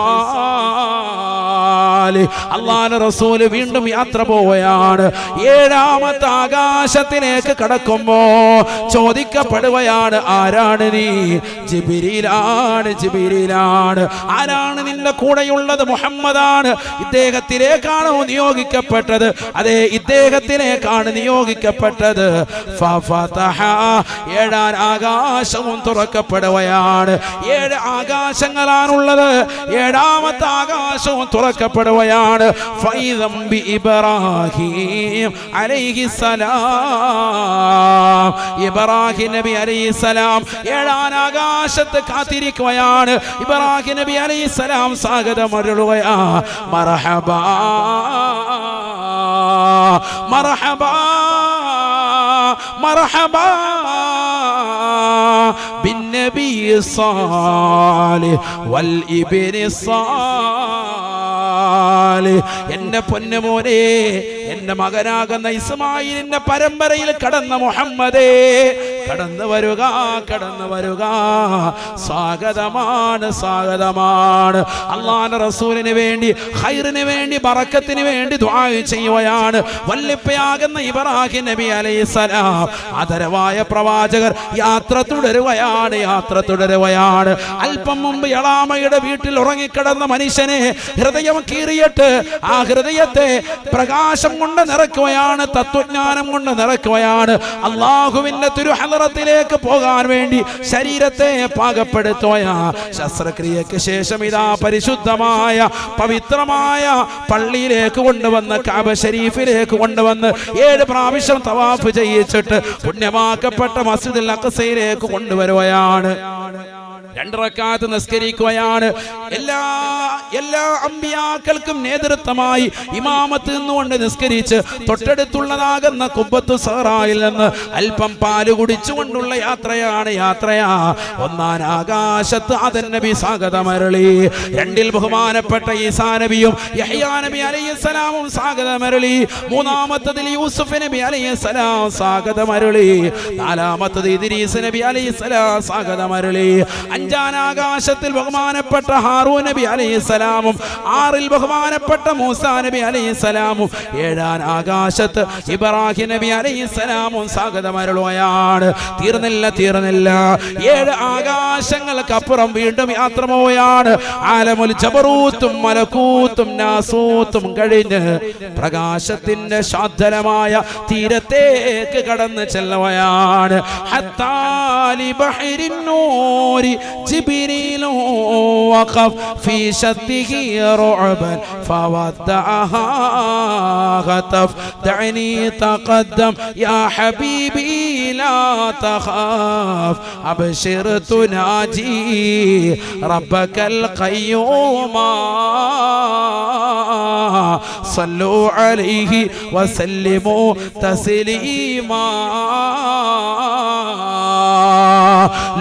അല്ലാഹുവിന്റെ റസൂൽ വീണ്ടും യാത്ര പോവുകയാണ്. ഏഴാമത്തെ ആകാശത്തിലേക്ക് കടക്കുമ്പോ ചോദിക്കപ്പെടുകയാണ്, ആരാണ് നീ? ജിബ്രീലാണ്. ആരാണ് നിന്റെ കൂടെയുള്ളത്? മുഹമ്മദാണ്. ഇദ്ദേഹത്തിലേക്കാണ് നിയോഗിക്കപ്പെട്ടത്. അതെ, ഇദ്ദേഹത്തിലേക്കാണ് നിയോഗിക്കപ്പെട്ടത്. ഏഴാം ആകാശവും തുറക്കപ്പെടുകയാണ്. 7 ആകാശങ്ങളാണുള്ളത്. ഏഴാമത്തെ ആകാശവും തുറക്കപ്പെടുകയാണ്. ഫൈദം ബി ഇബ്രാഹിം അലൈഹിസ്സലാം. ഇബ്രാഹിം നബി അലൈഹിസ്സലാം ഏഴാം ആകാശത്ത് കാത്തിരിക്കുകയാണ്. ഇബ്രാഹിം നബി അലൈഹിസ്സലാം സ്വാഗതം അരുളുകയാ. മർഹബാ മർഹബാ മർഹബാ ബിന്നബി സ്വാലിഹ് വൽ ഇബ്നി സ്വാലിഹ്. എന്റെ പൊന്നുമോനെ, എന്റെ മകനാകുന്ന ഇസ്മായിലിന്റെ പരമ്പരയിൽ കടന്ന മുഹമ്മദേ, കടന്നു വരുക. സ്വാഗതമാണ്. അല്ലാഹുവിന്റെ റസൂലിന് വേണ്ടി, ഖൈറിന് വേണ്ടി, ബറക്കത്തിന് വേണ്ടി ദുആ ചെയ്യുകയാണ് വല്ലിപ്പയാകുന്ന ഇബ്രാഹിം നബി അലൈഹിസ്സലാം. ആദരവായ പ്രവാചകർ യാത്ര തുടരുകയാണ്. അല്പം മുമ്പ് യളാമയുടെ വീട്ടിൽ ഉറങ്ങിക്കിടന്ന മനുഷ്യനെ ഹൃദയം കീറിയിട്ട് ആ ഹൃദയത്തെ പ്രകാശം കൊണ്ട് നിറയ്ക്കുകയാണ്, തത്വജ്ഞാനം കൊണ്ട് നിറയ്ക്കുകയാണ്. അല്ലാഹുവിന്റെ തിരുഹളറത്തിലേക്ക് പോകാൻ വേണ്ടി ശരീരത്തെ പാകപ്പെടുത്തുകയാണ്. ശസ്ത്രക്രിയക്ക് ശേഷം ഇതാ പരിശുദ്ധമായ പവിത്രമായ പള്ളിയിലേക്ക് കൊണ്ടുവന്ന്, കഅബ ശരീഫിലേക്ക് കൊണ്ടുവന്ന് 7 പ്രാവശ്യം തവാഫ് ചെയ്യിച്ചിട്ട് പുണ്യമാക്കപ്പെട്ട മസ്ജിദുൽ അഖ്സയിലേക്ക് കൊണ്ടുവരുകയാണ്. 2 റക്അത്ത് നിസ്കരിക്കുകയാണ്. എല്ലാ എല്ലാ അമ്പിയാക്കൾക്കും നേതൃത്വമായി ഇമാമത്ത് നിന്നുകൊണ്ട് നിസ്കരിച്ച് തൊട്ടടുത്തുള്ളതാകുന്ന കുബ്ബത്തു സഹറായിൽ നിന്ന് അല്പം പാല് കുടിച്ചുകൊണ്ടുള്ള യാത്രയാ. ഒന്നാം ആകാശത്ത് ആദം നബി സ്വാഗതമരളി. രണ്ടിൽ ബഹുമാനപ്പെട്ട ഈസാ നബിയും യഹ്യാ നബി അലൈഹിസ്സലാമും സ്വാഗതമരളി. മൂന്നാമത്തതിൽ യൂസുഫ് നബി അലൈഹിസ്സലാം സ്വാഗതമരളി. നാലാമത്തത് ഇദ്രീസ് നബി അലൈഹിസ്സലാം സ്വാഗതമരളി. അഞ്ചാം ആകാശത്തിൽ ബഹുമാനപ്പെട്ട ഹാറൂൻ നബി അലൈഹിസ്സലാമും ആറിൽ ബഹുമാനപ്പെട്ട മൂസാ നബി അലൈഹിസ്സലാമും ഏഴാം ആകാശത്ത് ഇബ്രാഹിം നബി അലൈഹിസ്സലാമും സ്വാഗതമരളുകയാണ്. തീർന്നില്ല. 7 ആകാശങ്ങൾക്കപ്പുറം വീണ്ടും യാത്ര പോവുകയാണ്. ആലമുൽ ജബറൂത്തും മലക്കൂത്തും നാസൂത്തും കഴിഞ്ഞ് പ്രകാശത്തിന്റെ ശാന്തമായ തീരത്തേക്ക് കടന്നു ചെല്ലുകയാണ്. ഹത്താലി ബഹരിൻ നൂരി ജിബ്രീലു വഖഫ് ഫീ ശദ്ദിഹി റഉബൻ ഫവദ്ദഅഹാ ഖതഫ് ദഅനി തഖദ്ദം യാ ഹബീബി ലാ തഖാഫ് അബ്ശിർ തുനാജി റബ്ബകൽ ഖയ്യൂമ സല്ലു അലൈഹി വസല്ലിമു തസ്ലീമാ.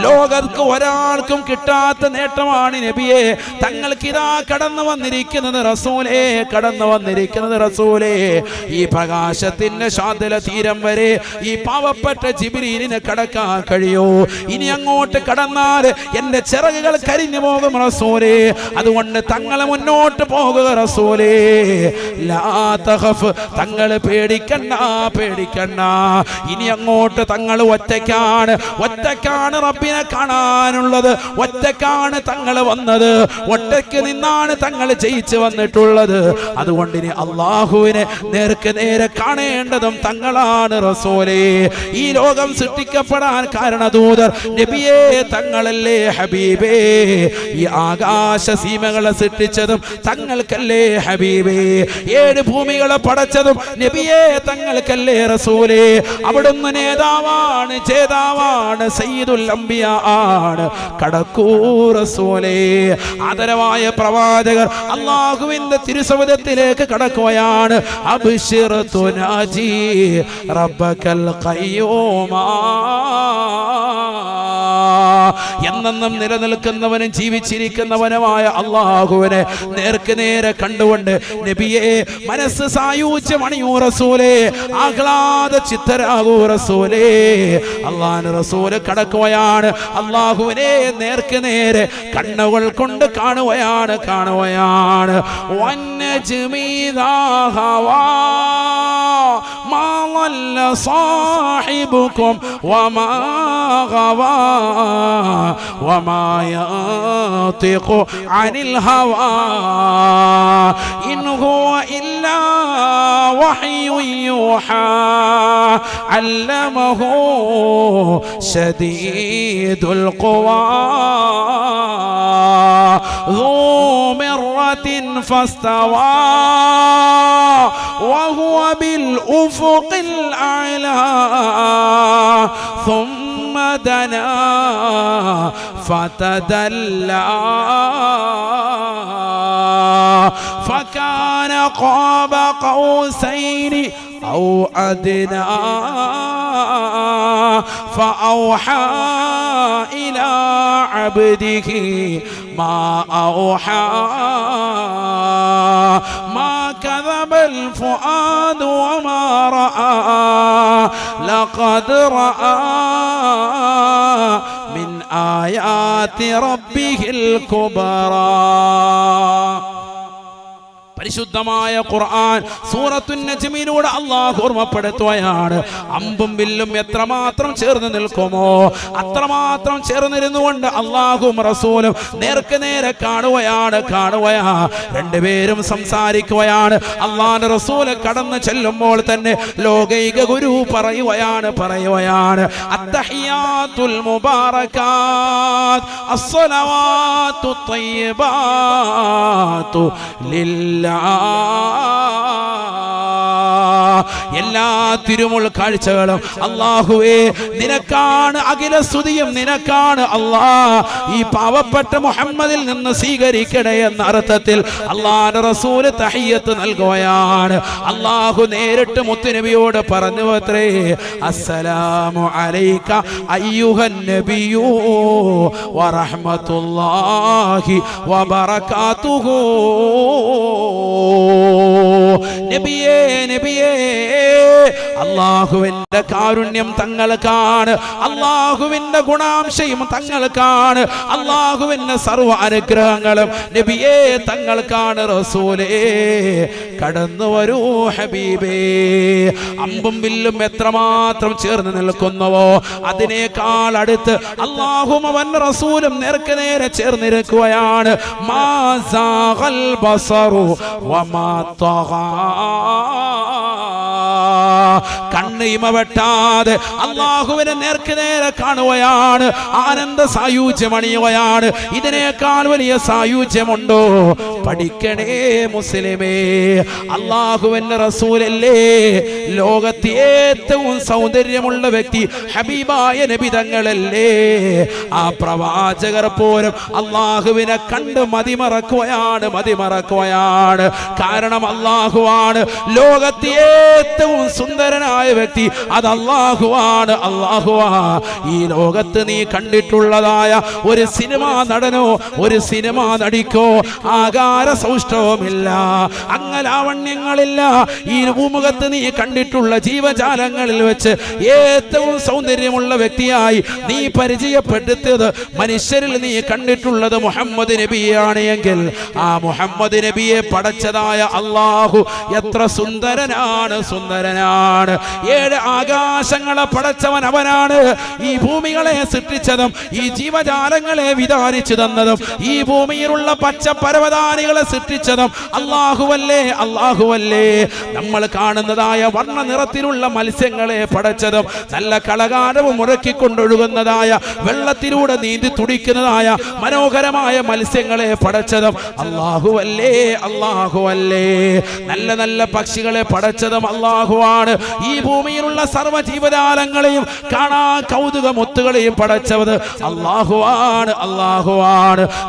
ലോകർക്ക് ഒരാൾക്കും കിട്ടാത്ത നേട്ടമാണ് നബിയെ. തങ്ങൾക്കിതാ കടന്നു വന്നിരിക്കുന്നത് റസൂലേ. ഈ പ്രകാശത്തിന്റെ ശാന്തല തീരം വരെ ഈ പാവപ്പെട്ട ജിബ്രീലിനെ കടക്കാൻ കഴിയോ? ഇനി അങ്ങോട്ട് കടന്നാൽ എന്റെ ചിറകുകൾ കരിഞ്ഞു പോകും റസൂലേ. അതുകൊണ്ട് തങ്ങളെ മുന്നോട്ട് പോകുക റസൂലേ. ലാ തഖഫ്, തങ്ങൾ പേടിക്കണ്ട. ഇനി അങ്ങോട്ട് തങ്ങൾ ഒറ്റയ്ക്കാണ് റബ്ബിനെ കാണാനുള്ളത്. ഒറ്റയ്ക്കാണ് തങ്ങൾ വന്നത്. ഒറ്റയ്ക്ക് നിന്നാണ് തങ്ങൾ ജയിച്ചു വന്നിട്ടുള്ളത്. അതുകൊണ്ട് ഇനി അള്ളാഹുവിനെ നേർക്ക് നേരെ കാണേണ്ടതും തങ്ങളാണ് റസൂലേ. ഈ ലോകം സൃഷ്ടിക്കപ്പെടാൻ കാരണദൂതർ നബിയേ തങ്ങളല്ലേ ഹബീബേ. ഈ ആകാശ സീമകളെ സൃഷ്ടിച്ചതും തങ്ങൾക്കല്ലേ ഹബീബേ. 7 ഭൂമികളെ പടച്ചതും നബിയേ തങ്ങൾക്കല്ലേ റസൂലേ. അവിടുന്ന് നേതാവാണ്, ജേതാവാണ്, സയ്യിദുൽ അംബിയ ആണ്. കടക്കൂ റസൂലേ. ആദരവായ പ്രവാചകർ അല്ലാഹുവിന്റെ തിരുസവിധത്തിലേക്ക് കടക്കുകയാണ്. അബ്ശിർ തുനാജി റബ്ബകൽ ഖയ്യൂമ. എന്നെന്നും നിലനിൽക്കുന്നവനും ജീവിച്ചിരിക്കുന്നവനുമായ അല്ലാഹുവിനെ നേർക്ക് നേരെ കണ്ടുകൊണ്ട് നബിയെ മനസ്സ് സായൂജ്യമണിയൂ റസൂലേ. ആഹ്ലാദ ചിത്തരാകൂ റസൂലേ. അല്ലാഹുവിന്റെ റസൂല് കടക്കുകയാണ്. അല്ലാഹുവിനെ നേർക്ക് നേരെ കണ്ണുകൾ കൊണ്ട് കാണുകയാണ്. വന്നജ്മി ദാ ഹവാ മാ ളല്ല സാഹിബുകും വമാ ഗവാ വമാ യന്തിഖു അനിൽ ഹവാ ഇൻ ഹുവ ഇല്ലാ വഹ്യുൻ യൂഹാ അല്ലമഹു ശദീദുൽ ഖുവാ ذو مرة فاستوى وهو بالأفق الأعلى ثم دنا فتدلى فكان قاب قوسين أو أدنى فأوحى إلى عبده ما أوحى ما كذب الفؤاد وما رأى لقد رأى من آيات ربه الكبرى. പരിശുദ്ധമായ ഖുർആൻ സൂറത്തുൻ നജ്മിലൂടെ അല്ലാഹു ഓർമ്മപ്പെടുത്തുകയാണ്. അമ്പും വില്ലും എത്രമാത്രം ചേർന്ന് നിൽക്കുമോ അത്രമാത്രം ചേർന്നിരുന്നുകൊണ്ട് അല്ലാഹുവും റസൂലും നേർക്ക് നേരെ കാണുകയാണ്. രണ്ടുപേരും സംസാരിക്കുകയാണ്. അല്ലാഹുവിന്റെ റസൂല് കടന്നു ചെല്ലുമ്പോൾ തന്നെ ലോകൈക ഗുരു പറയുകയാണ് അത്തഹിയാത്തുൽ മുബാറകാത്ത് അസ്സലവാത്തു ത്വയ്യിബാത്തു ലില്ലാഹ് എല്ലാ തിരുമുൾ കാഴ്ചകളും അല്ലാഹുവേ നിനക്കാണ്, അഖില സ്തുതിയും നിനക്കാണ് അല്ലാഹ്. ഈ പാവപ്പെട്ട മുഹമ്മദിൽ നിന്ന് സ്വീകരിക്കണേ എന്ന അർത്ഥത്തിൽ അല്ലാഹുവിന്റെ റസൂൽ തഹിയ്യത്ത് നൽകുകയാണ്. അല്ലാഹു നേരിട്ട് മുത്തുനബിയോട് പറഞ്ഞു അത്രേ, അസ്സലാമു അലൈക അയ്യുഹൻ നബിയു വറഹ്മത്തുള്ളാഹി വബറകാതുഹു. നബിയേ നബിയേ, അല്ലാഹുവിന്റെ കാരുണ്യം തങ്ങൾക്കാണ്, അല്ലാഹുവിന്റെ ഗുണാംശയും തങ്ങൾക്കാണ്, അല്ലാഹുവിന്റെ സർവ്വ അനുഗ്രഹങ്ങളും നബിയേ തങ്ങൾക്കാണ്. റസൂലേ കടന്നു വരൂ ഹബീബേ. അമ്പും വില്ലും എത്രമാത്രം ചേർന്ന് നിൽക്കുന്നുവോ അതിനേക്കാൾ അടുത്ത് അല്ലാഹുവും അവൻ റസൂലും നേർക്ക് നേരെ ചേർന്നിരിക്കുകയാണ്. മാ സാഗൽ ബസറു വമാ തഗാ. കണ്ണ് ഇമ വെട്ടാതെ അല്ലാഹുവിനെ നേർക്ക് നേരെ കാണുകയാണ്, ആനന്ദ സായുജ്യം അണിയുകയാണ്. ഇതിനേക്കാൾ വലിയ സായുജ്യമുണ്ടോ? പഠിക്കണേ മുസ്ലിമേ, അല്ലാഹുവിന്റെ റസൂലല്ലേ ലോകത്തെ ഏറ്റവും സൗന്ദര്യമുള്ള വ്യക്തി, ഹബീബായ നബി തങ്ങളല്ലേ. ആ പ്രവാചകർ പോലും അല്ലാഹുവിനെ കണ്ട് മതിമറക്കുകയാണ്. കാരണം അല്ലാഹുവാണ് ലോകത്തെ ഏറ്റവും സുന്ദരനായ വ്യക്തി, അത് അല്ലാഹുവാണ്. ഈ ലോകത്ത് നീ കണ്ടിട്ടുള്ളതായ ഒരു സിനിമാ നടനോ ഒരു സിനിമാ നടിക്കോ ആകാര സൗഷ്ഠവമില്ല, അംഗലാവണ്യങ്ങളില്ല. ഈ ഭൂമുഖത്ത് നീ കണ്ടിട്ടുള്ള ജീവജാലങ്ങളിൽ വെച്ച് ഏറ്റവും സൗന്ദര്യമുള്ള വ്യക്തിയായി നീ പരിചയപ്പെടുത്തിയത്, മനുഷ്യരിൽ നീ കണ്ടിട്ടുള്ളത് മുഹമ്മദ് നബിയാണ് എങ്കിൽ ആ മുഹമ്മദ് നബിയെ പടച്ചതായ അല്ലാഹു എത്ര സുന്ദരനാണ്. 7 ആകാശങ്ങളെ പടച്ചവൻ അവനാണ്. ഈ ഭൂമികളെ സൃഷ്ടിച്ചതും ഈ ജീവജാലങ്ങളെ വിധാനിച്ചു തന്നതും ഈ ഭൂമിയിലുള്ള പച്ച പരവതാനികളെ സൃഷ്ടിച്ചതും അല്ലാഹുവല്ലേ. നമ്മൾ കാണുന്നതായ വർണ്ണ നിറത്തിലുള്ള മത്സ്യങ്ങളെ പടച്ചതും നല്ല കളകാരവും മുറക്കിക്കൊണ്ടൊഴുകുന്നതായ വെള്ളത്തിലൂടെ നീന്തി തുടിക്കുന്നതായ മനോഹരമായ മത്സ്യങ്ങളെ പടച്ചതും അല്ലാഹുവല്ലേ. നല്ല നല്ല പക്ഷികളെ പടച്ചതും അല്ലാഹുവാണ്. ഈ ഭൂമിയിലുള്ള സർവ്വ ജീവജാലങ്ങളെയും കാണാൻ കൗതുകമുത്തുകളെയും പടച്ചത് അല്ലാഹുവാണ്.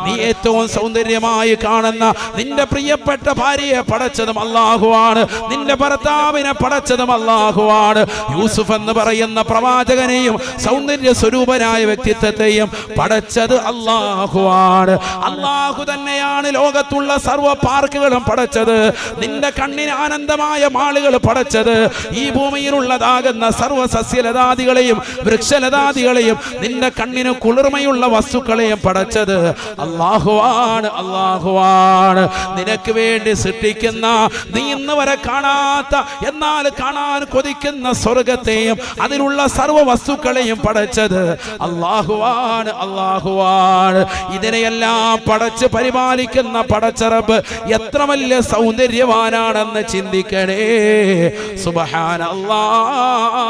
നീ ഏറ്റവും സൗന്ദര്യമായി കാണുന്ന നിന്റെ പ്രിയപ്പെട്ട ഭാര്യയെ പടച്ചതും അല്ലാഹുവാണ്. നിന്റെ ഭർത്താവിനെ പടച്ചതും അല്ലാഹുവാണ്. യൂസുഫ് എന്ന് പറയുന്ന പ്രവാചകനെയും സൗന്ദര്യ സ്വരൂപനായ വ്യക്തിത്വത്തെയും പടച്ചത് അല്ലാഹുവാണ്. അല്ലാഹു തന്നെയാണ് ലോകത്തുള്ള സർവ്വ പാർക്കുകളും പടച്ചത്. നിന്റെ കണ്ണിന് ആനന്ദമായ മാളുകൾ പടച്ചത്. ഈ ഭൂമിയിലുള്ളതാകുന്ന സർവ്വ സസ്യലതാദികളെയും വൃക്ഷലതാദികളെയും നിന്റെ കണ്ണിന് കുളിർമയുള്ള വസ്തുക്കളെയും പടച്ചത് അല്ലാഹുവാണ്. നിനക്ക് വേണ്ടി സൃഷ്ടിക്കുന്ന, നീ ഇന്ന് വരെ കാണാത്ത എന്നാൽ കാണാൻ കൊതിക്കുന്ന സ്വർഗത്തെയും അതിലുള്ള സർവ്വ വസ്തുക്കളെയും പടച്ചത് അല്ലാഹുവാണ്. ഇതിനെയെല്ലാം പടച്ച് പരിപാലിക്കുന്ന പടച്ചറബ് എത്ര വലിയ സൗന്ദര്യവാനാണെന്ന് ചിന്തിക്കണേ. സുബ്ഹാനല്ലാഹ്.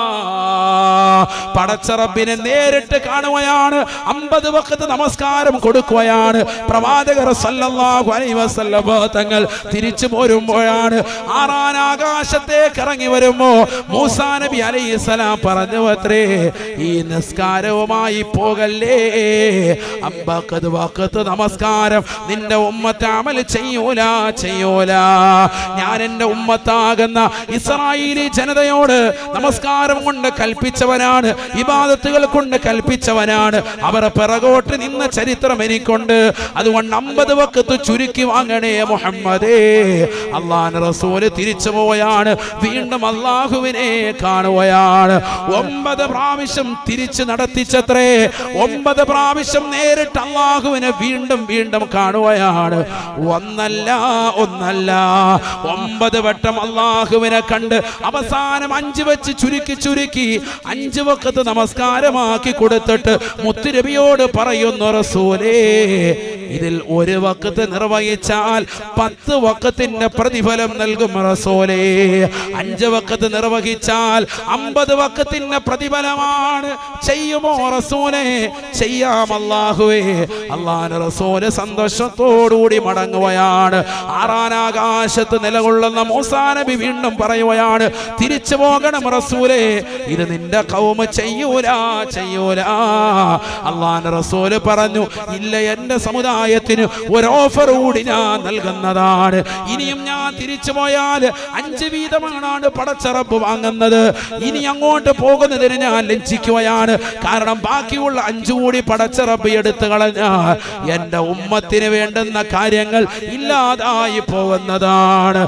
പടച്ചറബിനെ നേരിട്ട് കാണുകയാണ്, 50 വഖത്ത് നമസ്കാരം കൊടുക്കുകയാണ്. പ്രവാചകർ സല്ലല്ലാഹു അലൈഹി വസല്ലം തങ്ങൾ തിരിച്ചു പോരുമ്പോഴാണ്, 6ാം ആകാശത്തേക്ക് ഇറങ്ങി വരുമ്പോ മൂസാ നബി അലൈഹിസ്സലാം പറഞ്ഞു അത്രേ, ഈ നിസ്കാരവുമായി പോകല്ലേ, 50 വഖത്ത് നമസ്കാരം നിന്റെ ഉമ്മത്ത് അമൽ ചെയ്യൂല. ഞാൻ എന്റെ ഉമ്മത്താകുന്ന ഇസ്രായേലി ജനതയോട് നമസ്കാരം കൊണ്ട് കൽപ്പിച്ചവനാണ്, ഇബാദത്തുകൾ കൊണ്ട് കൽപ്പിച്ചവനാണ്. അവർ പിറകോട്ട് നിന്ന ചരിത്രം എനിക്കുണ്ട്. അതുകൊണ്ട് 50 വഖത്ത് ചുരുക്കി വാങ്ങണേ മുഹമ്മദേ. അല്ലാഹുവിന്റെ റസൂൽ തിരിച്ചു പോവുകയാണ്, വീണ്ടും അല്ലാഹുവിനെ കാണുകയാണ്. 9 പ്രാവശ്യം തിരിച്ചു നടത്തിച്ചത്രേ. 9 പ്രാവശ്യം നേരിട്ട് അല്ലാഹുവിനെ വീണ്ടും കാണുകയാണ്. ഒന്നല്ല 9 വട്ടം അല്ലാഹുവിനെ കണ്ട് അവസാനം 5 വെച്ച് ചുരുക്കി 5 വഖത്ത് നമസ്കാരമാക്കി കൊടുത്തിട്ട് മുത്തുനബിയോട് പറയുന്നു, റസൂലേ ഇതിൽ ഒരു വഖത്ത് നിർവഹിച്ചാൽ 10 വഖത്തിന്റെ പ്രതിഫലം നൽകും റസൂലേ. 5 വഖത്ത് നിർവഹിച്ചാൽ 50 വഖത്തിന്റെ പ്രതിഫലമാണ്. ചെയ്യുമോ റസൂലേ? ചെയ്യാം അല്ലാഹുവേ. അല്ലാഹുവിന്റെ റസൂല് സന്തോഷത്തോടുകൂടി മടങ്ങുകയാണ്. ആറാനാകാശത്ത് നിലകൊള്ളുന്ന മൂസാ നബി വീണ്ടും പറയുകയാണ്, തിരിച്ചു പോകണം റസൂലേ, ഇത് നിന്റെ ഖൗമ ചെയ്യൂല. അല്ലാഹുവിന്റെ റസൂല് പറഞ്ഞു, ഇല്ല, എന്റെ സമുദായത്തിന് ഒരു ഓഫർ കൂടി ഞാൻ നൽകുന്നതാണ്. ഇനിയും ഞാൻ തിരിച്ചു പോയാൽ 5 വീതമാണ് പടച്ച റബ്ബ് വാങ്ങുന്നത്. ഇനി അങ്ങോട്ട് പോകുന്നതിന് ഞാൻ ലജ്ജിക്കുകയാണ്. കാരണം ബാക്കിയുള്ള 5 കൂടി പടച്ച റബ്ബ് എടുത്തു കളഞ്ഞാൽ എന്റെ ഉമ്മത്തിന് വേണ്ടുന്ന കാര്യങ്ങൾ ഇല്ലാതായി പോകുന്നതാണ്.